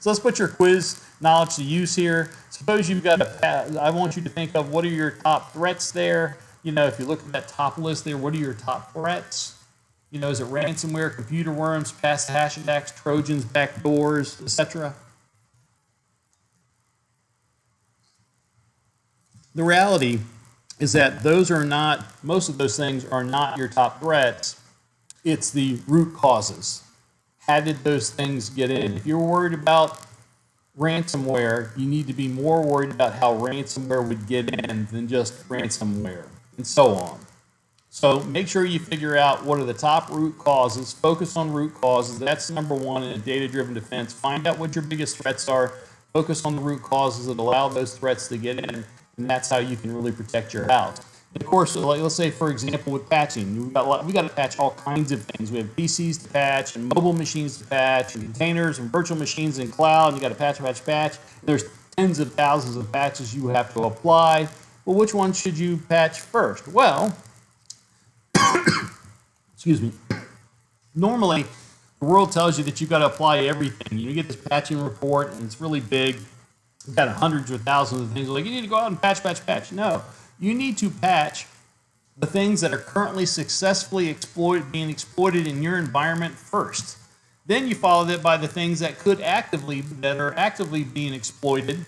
[SPEAKER 1] So let's put your quiz knowledge to use here. Suppose you've got I want you to think of what are your top threats there. You know, if you look at that top list there, what are your top threats? You know, is it ransomware, computer worms, passive hash attacks, Trojans, backdoors, etc.? The reality is that those are not, most of those things are not your top threats. It's the root causes. How did those things get in? If you're worried about ransomware, you need to be more worried about how ransomware would get in than just ransomware, and so on. So make sure you figure out what are the top root causes. Focus on root causes. That's number one in a data-driven defense. Find out what your biggest threats are. Focus on the root causes that allow those threats to get in, and that's how you can really protect your house. Of course, like, let's say, for example, with patching, we got to patch all kinds of things. We have PCs to patch, and mobile machines to patch, and containers, and virtual machines in cloud. And you got to patch. And there's tens of thousands of patches you have to apply. Well, which one should you patch first? Well, excuse me. Normally, the world tells you that you've got to apply everything. You get this patching report, and it's really big. You've got hundreds or thousands of things. Like, you need to go out and patch. No. You need to patch the things that are currently successfully being exploited in your environment first. Then you follow that by the things that are actively being exploited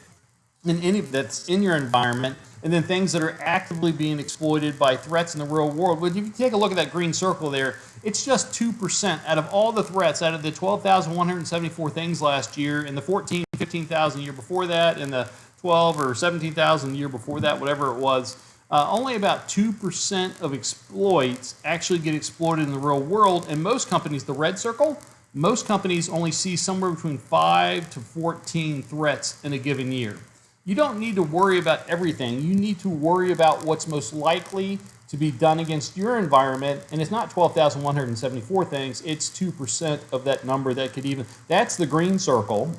[SPEAKER 1] that's in your environment, and then things that are actively being exploited by threats in the real world. But if you take a look at that green circle there, it's just 2% out of all the threats, out of the 12,174 things last year, and the 15,000 year before that, and the 12 or 17,000 the year before that, whatever it was, only about 2% of exploits actually get exploited in the real world. And most companies, the red circle, most companies only see somewhere between 5 to 14 threats in a given year. You don't need to worry about everything. You need to worry about what's most likely to be done against your environment. And it's not 12,174 things, it's 2% of that number that could even, that's the green circle.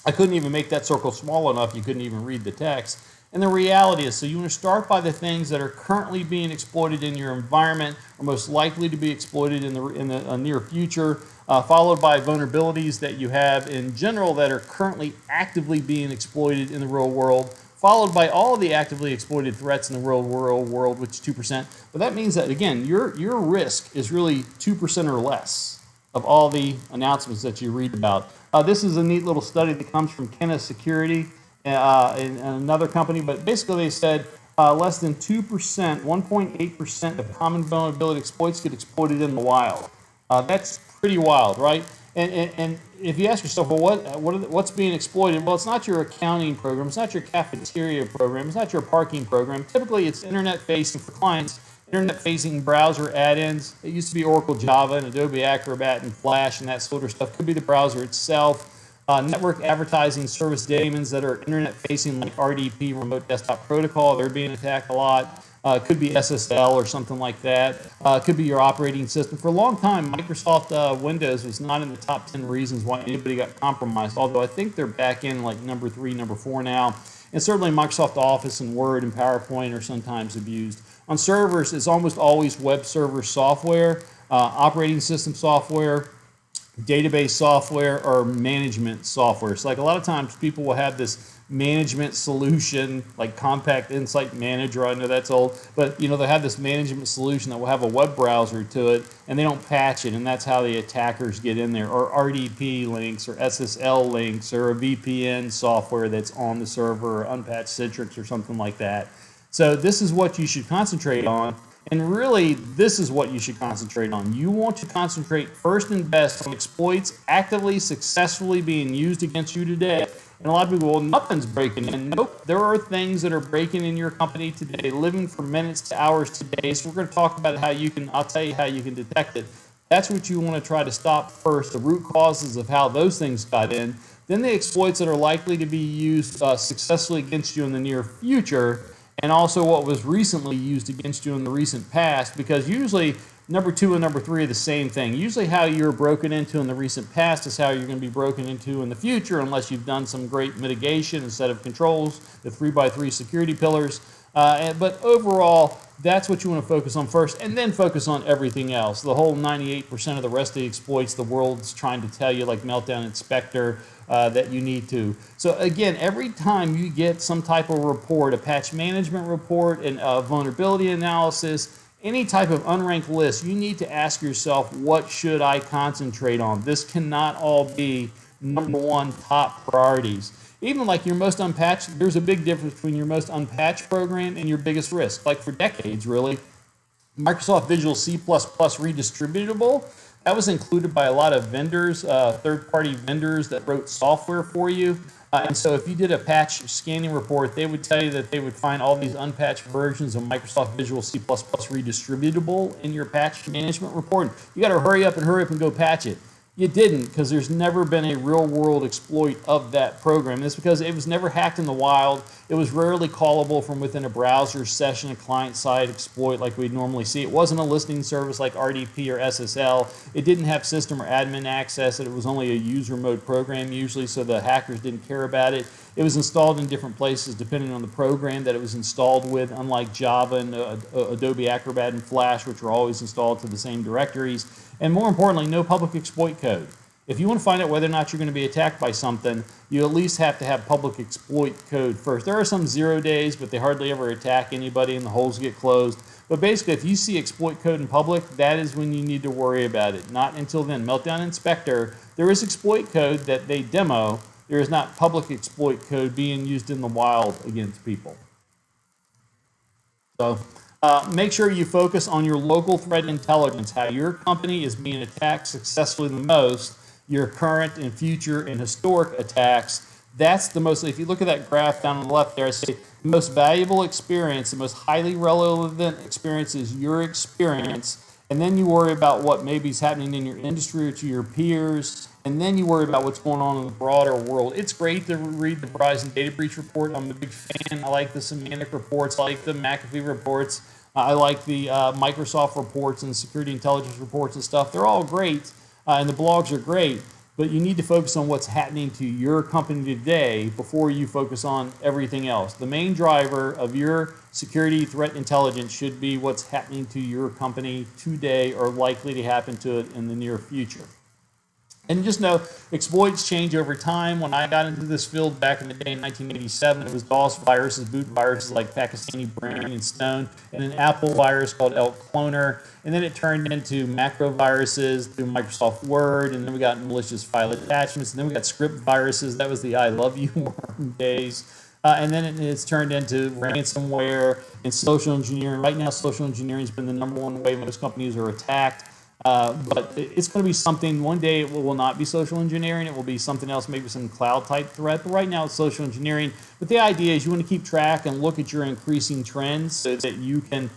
[SPEAKER 1] I couldn't even make that circle small enough, you couldn't even read the text. And the reality is, so you want to start by the things that are currently being exploited in your environment, or most likely to be exploited in the near future, followed by vulnerabilities that you have in general that are currently actively being exploited in the real world, followed by all the actively exploited threats in the real world, which is 2%. But that means that, again, your risk is really 2% or less of all the announcements that you read about. This is a neat little study that comes from Kenna Security and another company, but basically they said less than 2%, 1.8% of common vulnerability exploits get exploited in the wild. That's pretty wild, right? And if you ask yourself, well, what's being exploited? Well, it's not your accounting program, it's not your cafeteria program, it's not your parking program. Typically, it's internet-facing for clients, internet-facing browser add-ins. It used to be Oracle Java and Adobe Acrobat and Flash and that sort of stuff. Could be the browser itself. Network advertising service daemons that are internet-facing, like RDP, Remote Desktop Protocol. They're being attacked a lot. Could be SSL or something like that. Could be your operating system. For a long time, Microsoft Windows was not in the top 10 reasons why anybody got compromised, although I think they're back in like number 3, number 4 now. And certainly Microsoft Office and Word and PowerPoint are sometimes abused. On servers, it's almost always web server software, operating system software, database software, or management software. So like a lot of times people will have this management solution like Compact Insight Manager. I know that's old, but you know, they have this management solution that will have a web browser to it, and they don't patch it, and that's how the attackers get in there. Or RDP links, or SSL links, or a VPN software that's on the server, or unpatched Citrix or something like that. So this is what you should concentrate on. And really, this is what you should concentrate on. You want to concentrate first and best on exploits actively, successfully being used against you today. And a lot of people, well, nothing's breaking in. Nope, there are things that are breaking in your company today, living for minutes to hours today. So we're going to talk about how you can, I'll tell you how you can detect it. That's what you want to try to stop first, the root causes of how those things got in. Then the exploits that are likely to be used successfully against you in the near future, and also what was recently used against you in the recent past, because usually number 2 and number 3 are the same thing. Usually how you're broken into in the recent past is how you're going to be broken into in the future, unless you've done some great mitigation instead of controls, the 3x3 security pillars. But overall, that's what you want to focus on first, and then focus on everything else. The whole 98% of the rest of the exploits the world's trying to tell you, like Meltdown Inspector, that you need to. So again, every time you get some type of report, a patch management report, and a vulnerability analysis, any type of unranked list, you need to ask yourself, what should I concentrate on? This cannot all be number one top priorities. Even like your most unpatched, there's a big difference between your most unpatched program and your biggest risk. Like for decades, really, Microsoft Visual C++ redistributable, that was included by a lot of vendors, third-party vendors that wrote software for you. And so if you did a patch scanning report, they would tell you that they would find all these unpatched versions of Microsoft Visual C++ redistributable in your patch management report. You got to hurry up and go patch it. You didn't, because there's never been a real-world exploit of that program. It's because it was never hacked in the wild. It was rarely callable from within a browser session, a client-side exploit like we'd normally see. It wasn't a listening service like RDP or SSL. It didn't have system or admin access. It was only a user mode program usually, so the hackers didn't care about it. It was installed in different places depending on the program that it was installed with, unlike Java and Adobe Acrobat and Flash, which were always installed to the same directories. And more importantly, no public exploit code. If you want to find out whether or not you're going to be attacked by something, you at least have to have public exploit code first. There are some 0 days, but they hardly ever attack anybody and the holes get closed. But basically, if you see exploit code in public, that is when you need to worry about it. Not until then. Meltdown Inspector, there is exploit code that they demo. There is not public exploit code being used in the wild against people. So make sure you focus on your local threat intelligence, how your company is being attacked successfully the most, your current and future and historic attacks. That's the most, if you look at that graph down on the left there, I say the most valuable experience, the most highly relevant experience is your experience. And then you worry about what maybe is happening in your industry or to your peers. And then you worry about what's going on in the broader world. It's great to read the Verizon Data Breach Report. I'm a big fan. I like the semantic reports. I like the McAfee reports. I like the Microsoft reports and security intelligence reports and stuff. They're all great, and the blogs are great. But you need to focus on what's happening to your company today before you focus on everything else. The main driver of your security threat intelligence should be what's happening to your company today or likely to happen to it in the near future. And just know, exploits change over time. When I got into this field back in the day in 1987, it was DOS viruses, boot viruses like Pakistani Brain and Stone, and an Apple virus called Elk Cloner. And then it turned into macro viruses through Microsoft Word, and then we got malicious file attachments, and then we got script viruses. That was the I love you worm days. And then it's turned into ransomware and social engineering. Right now, social engineering has been the #1 way most companies are attacked. But it's going to be something, one day it will not be social engineering, it will be something else, maybe some cloud type threat, but right now it's social engineering. But the idea is you want to keep track and look at your increasing trends so that you can,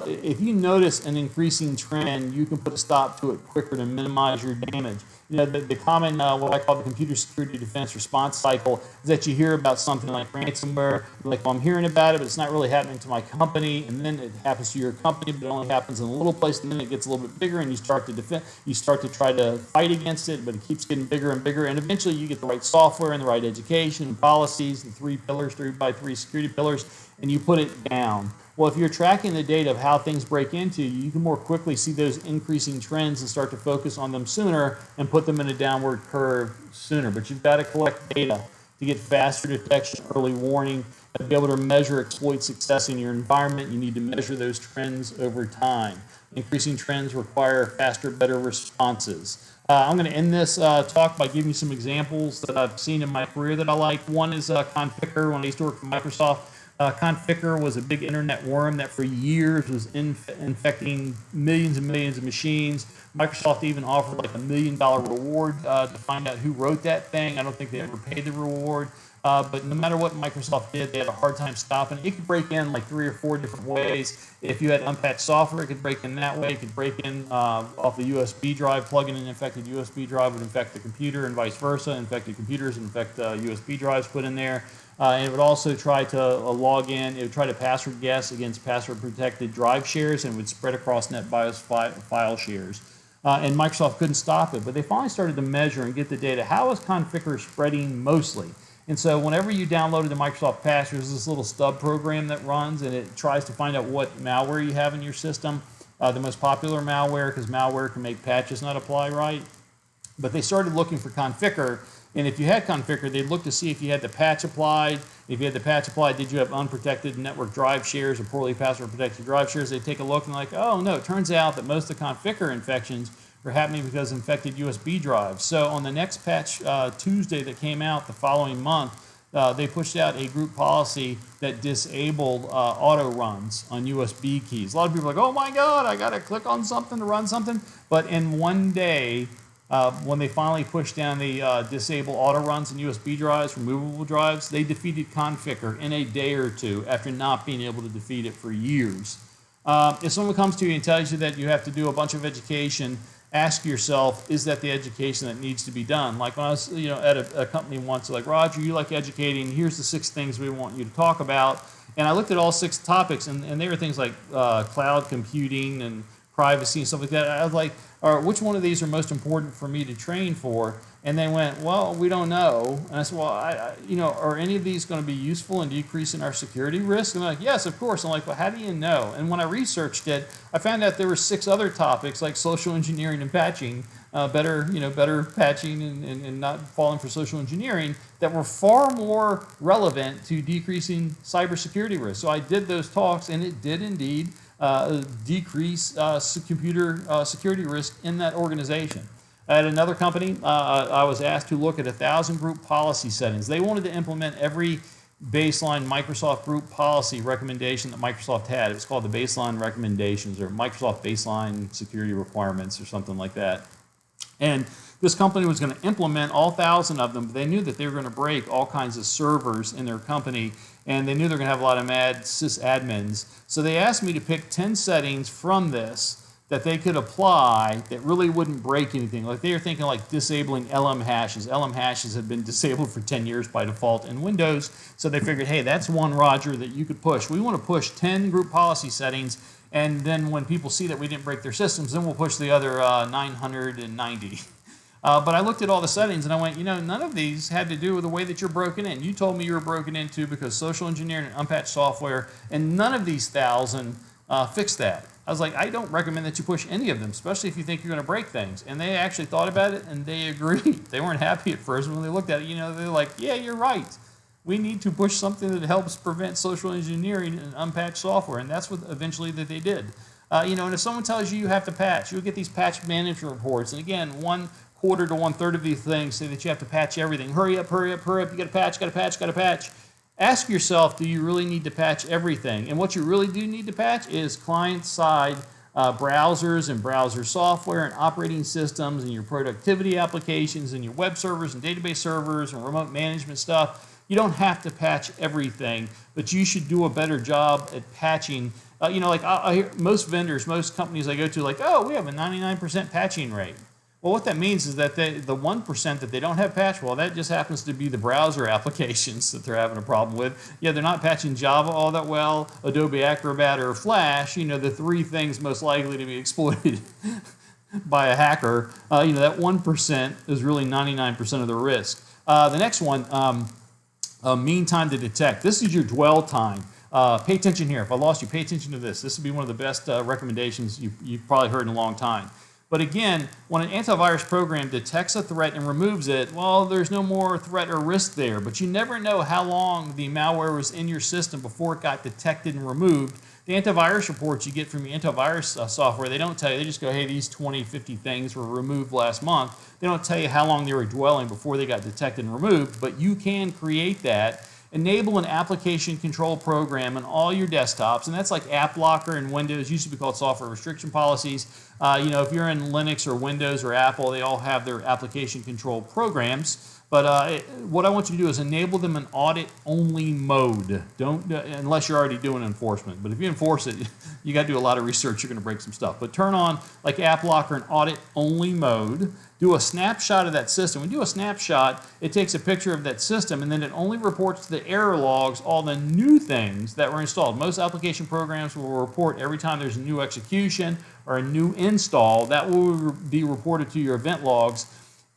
[SPEAKER 1] if you notice an increasing trend, you can put a stop to it quicker to minimize your damage. You know, the common, what I call the computer security defense response cycle is that you hear about something like ransomware, like, well, I'm hearing about it, but it's not really happening to my company, and then it happens to your company, but it only happens in a little place, and then it gets a little bit bigger, and you start to defend, you start to try to fight against it, but it keeps getting bigger and bigger, and eventually you get the right software and the right education and policies, the 3 pillars, 3x3 security pillars, and you put it down. Well, if you're tracking the data of how things break into you, you can more quickly see those increasing trends and start to focus on them sooner and put them in a downward curve sooner. But you've got to collect data to get faster detection, early warning, to be able to measure exploit success in your environment. You need to measure those trends over time. Increasing trends require faster, better responses. I'm going to end this talk by giving you some examples that I've seen in my career that I like. One is Conficker. When I used to work for Microsoft, Conficker was a big internet worm that for years was infecting millions and millions of machines. Microsoft even offered like $1 million reward to find out who wrote that thing. I don't think they ever paid the reward. But no matter what Microsoft did, they had a hard time stopping it. It could break in like 3 or 4 different ways. If you had unpatched software, it could break in that way. It could break in off the USB drive. Plugging an infected USB drive would infect the computer and vice versa. Infected computers infect USB drives put in there. And it would also try to log in. It would try to password guess against password-protected drive shares and would spread across NetBIOS file shares. And Microsoft couldn't stop it. But they finally started to measure and get the data. How is Conficker spreading mostly? And so whenever you downloaded the Microsoft patch, there's this little stub program that runs, and it tries to find out what malware you have in your system. The most popular malware, because malware can make patches not apply right. But they started looking for Conficker, and if you had Conficker, they'd look to see if you had the patch applied. If you had the patch applied, did you have unprotected network drive shares or poorly password-protected drive shares? They'd take a look and like, oh, no, it turns out that most of the Conficker infections are happening because of infected USB drives. So on the next patch Tuesday that came out the following month, they pushed out a group policy that disabled auto runs on USB keys. A lot of people are like, oh my God, I got to click on something to run something. But in one day, when they finally pushed down the disable auto runs and USB drives, removable drives, they defeated Conficker in a day or two after not being able to defeat it for years. If someone comes to you and tells you that you have to do a bunch of education, ask yourself, is that the education that needs to be done? Like when I was at a company once, like, Roger, you like educating, here's the 6 things we want you to talk about. And I looked at all 6 topics, and they were things like cloud computing and privacy and stuff like that. I was like, all right, which one of these are most important for me to train for? And they went, well, we don't know. And I said, well, are any of these going to be useful in decreasing our security risk? And they're like, yes, of course. I'm like, well, how do you know? And when I researched it, I found out there were 6 other topics like social engineering and patching, better patching and not falling for social engineering that were far more relevant to decreasing cybersecurity risk. So I did those talks, and it did indeed decrease computer security risk in that organization. At another company, I was asked to look at 1,000 group policy settings. They wanted to implement every baseline Microsoft group policy recommendation that Microsoft had. It was called the baseline recommendations or Microsoft baseline security requirements or something like that. And this company was going to implement all 1,000 of them, but they knew that they were going to break all kinds of servers in their company, and they knew they were going to have a lot of mad sysadmins. So they asked me to pick 10 settings from this that they could apply that really wouldn't break anything. Like they were thinking like disabling LM hashes. LM hashes had been disabled for 10 years by default in Windows, so they figured, hey, that's one, Roger, that you could push. We want to push 10 group policy settings, and then when people see that we didn't break their systems, then we'll push the other 990. But I looked at all the settings and I went, none of these had to do with the way that you're broken in. You told me you were broken into because social engineering and unpatched software, and none of these 1,000 fixed that. I was like, I don't recommend that you push any of them, especially if you think you're going to break things. And they actually thought about it and they agreed. They weren't happy at first. When they looked at it, they're like, yeah, you're right. We need to push something that helps prevent social engineering and unpatched software. And that's what eventually that they did. And if someone tells you you have to patch, you'll get these patch management reports. And again, 1/4 to 1/3 of these things say that you have to patch everything. Hurry up, hurry up, hurry up. You got to patch, got to patch, got to patch. Ask yourself, do you really need to patch everything? And what you really do need to patch is client-side browsers and browser software and operating systems and your productivity applications and your web servers and database servers and remote management stuff. You don't have to patch everything, but you should do a better job at patching. I hear most vendors, most companies I go to, like, oh, we have a 99% patching rate. Well, what that means is that the 1% that they don't have patched, well, that just happens to be the browser applications that they're having a problem with. Yeah, they're not patching Java all that well, Adobe Acrobat, or Flash, the 3 things most likely to be exploited by a hacker. That 1% is really 99% of the risk. The next one, mean time to detect. This is your dwell time. Pay attention here. If I lost you, pay attention to this. This would be one of the best recommendations you've probably heard in a long time. But again, when an antivirus program detects a threat and removes it, well, there's no more threat or risk there. But you never know how long the malware was in your system before it got detected and removed. The antivirus reports you get from your antivirus software, they don't tell you. They just go, hey, these 20, 50 things were removed last month. They don't tell you how long they were dwelling before they got detected and removed. But you can create that. enable an application control program on all your desktops, and that's like App Locker in Windows, used to be called software restriction policies. If you're in Linux or Windows or Apple, they all have their application control programs. But what I want you to do is enable them in audit-only mode. Don't, unless you're already doing enforcement. But if you enforce it, you got to do a lot of research. You're going to break some stuff. But turn on like App Locker in audit-only mode. Do a snapshot of that system. When you do a snapshot, it takes a picture of that system, and then it only reports to the error logs all the new things that were installed. Most application programs will report every time there's a new execution or a new install. That will be reported to your event logs.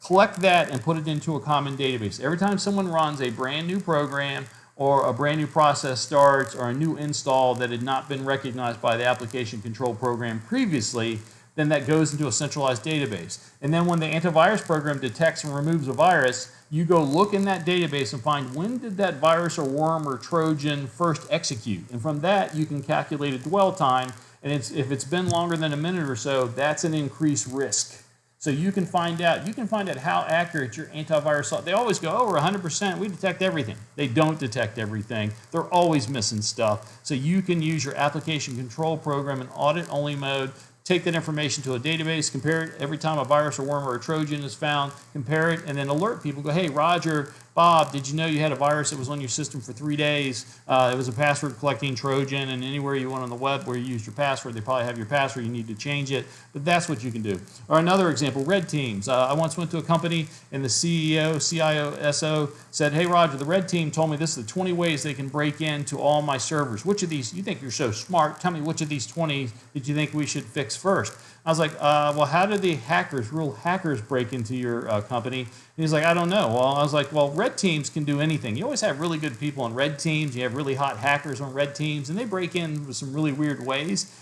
[SPEAKER 1] Collect that and put it into a common database. Every time someone runs a brand new program or a brand new process starts or a new install that had not been recognized by the application control program previously, then that goes into a centralized database. And then when the antivirus program detects and removes a virus, you go look in that database and find when did that virus or worm or Trojan first execute. And from that, you can calculate a dwell time. And if it's been longer than a minute or so, that's an increased risk. So you can find out how accurate your antivirus. They always go over 100%. We detect everything. They don't detect everything. They're always missing stuff. So you can use your application control program in audit-only mode. Take that information to a database, compare it every time a virus or worm or a Trojan is found, compare it, and then alert people. Go, hey, Roger, Bob, did you know you had a virus that was on your system for 3 days? It was a password collecting Trojan, and anywhere you went on the web where you used your password, they probably have your password. You need to change it, but that's what you can do. Or another example, red teams. I once went to a company, and the CEO, CIO, SO said, hey, Roger, the red team told me this is the 20 ways they can break into all my servers. Which of these, you think you're so smart, tell me which of these 20 did you think we should fix first? I was like, well, how do the real hackers break into your company? And he's like, I don't know. Well, I was like, well, red teams can do anything. You always have really good people on red teams. You have really hot hackers on red teams, and they break in with some really weird ways.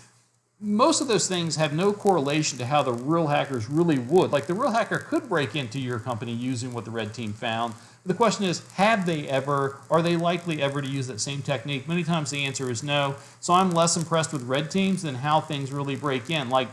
[SPEAKER 1] Most of those things have no correlation to how the real hackers really would. Like the real hacker could break into your company using what the red team found. The question is, have they ever, are they likely ever to use that same technique? Many times the answer is no. So I'm less impressed with red teams than how things really break in. Like,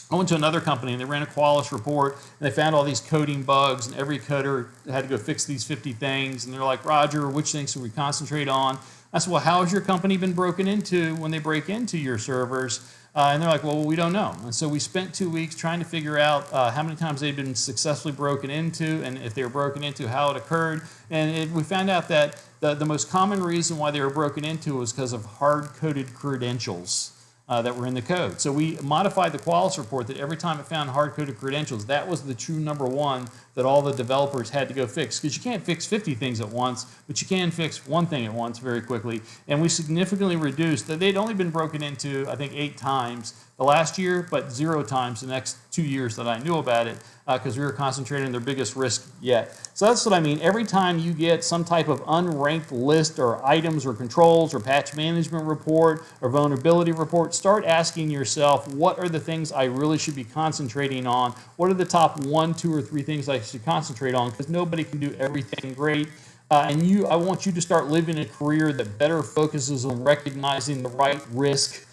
[SPEAKER 1] I went to another company and they ran a Qualys report and they found all these coding bugs and every coder had to go fix these 50 things. And they're like, Roger, which things should we concentrate on? I said, well, how has your company been broken into when they break into your servers? And they're like, well, we don't know. And so we spent 2 weeks trying to figure out how many times they'd been successfully broken into, and if they were broken into, how it occurred. And we found out that the most common reason why they were broken into was because of hard-coded credentials that were in the code. So we modified the Qualys report that every time it found hard-coded credentials, that was the true number one that all the developers had to go fix. Because you can't fix 50 things at once, but you can fix one thing at once very quickly. And we significantly reduced that. They'd only been broken into, I think, 8 times the last year, but 0 times the next 2 years that I knew about it, because we were concentrating on their biggest risk yet. So that's what I mean. Every time you get some type of unranked list or items or controls or patch management report or vulnerability report, start asking yourself, what are the things I really should be concentrating on? What are the top 1, 2, or 3 things I should concentrate on? Because nobody can do everything great. I want you to start living a career that better focuses on recognizing the right risk.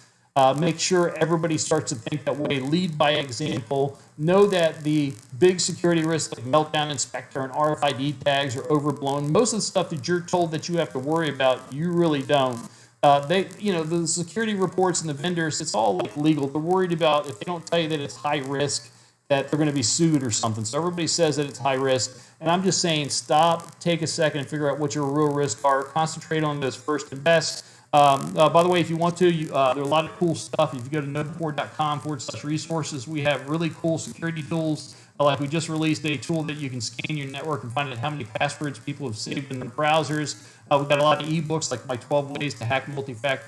[SPEAKER 1] Make sure everybody starts to think that way. Lead by example. Know that the big security risks like Meltdown Inspector and RFID tags are overblown. Most of the stuff that you're told that you have to worry about, you really don't. The security reports and the vendors, it's all like legal. They're worried about if they don't tell you that it's high risk, that they're going to be sued or something. So everybody says that it's high risk. And I'm just saying, stop, take a second, and figure out what your real risks are. Concentrate on those first and best. By the way, if you want to, there are a lot of cool stuff. If you go to notebefore.com/resources, we have really cool security tools. Like we just released a tool that you can scan your network and find out how many passwords people have saved in their browsers. We've got a lot of ebooks like my 12 ways to hack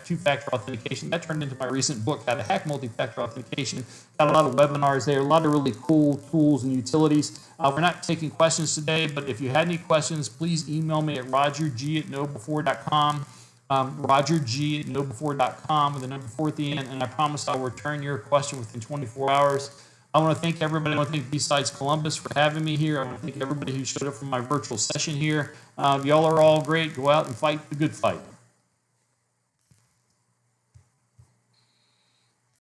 [SPEAKER 1] two-factor authentication. That turned into my recent book, How to Hack Multi-Factor Authentication. Got a lot of webinars there, a lot of really cool tools and utilities. We're not taking questions today, but if you had any questions, please email me at rogerg@knowbefore.com. rogerg@knowbefore.com with the number 4 at the end, and I promise I'll return your question within 24 hours. I want to thank everybody. I want to thank B-Sides Columbus for having me here. I want to thank everybody who showed up for my virtual session here. Y'all are all great. Go out and fight the good fight.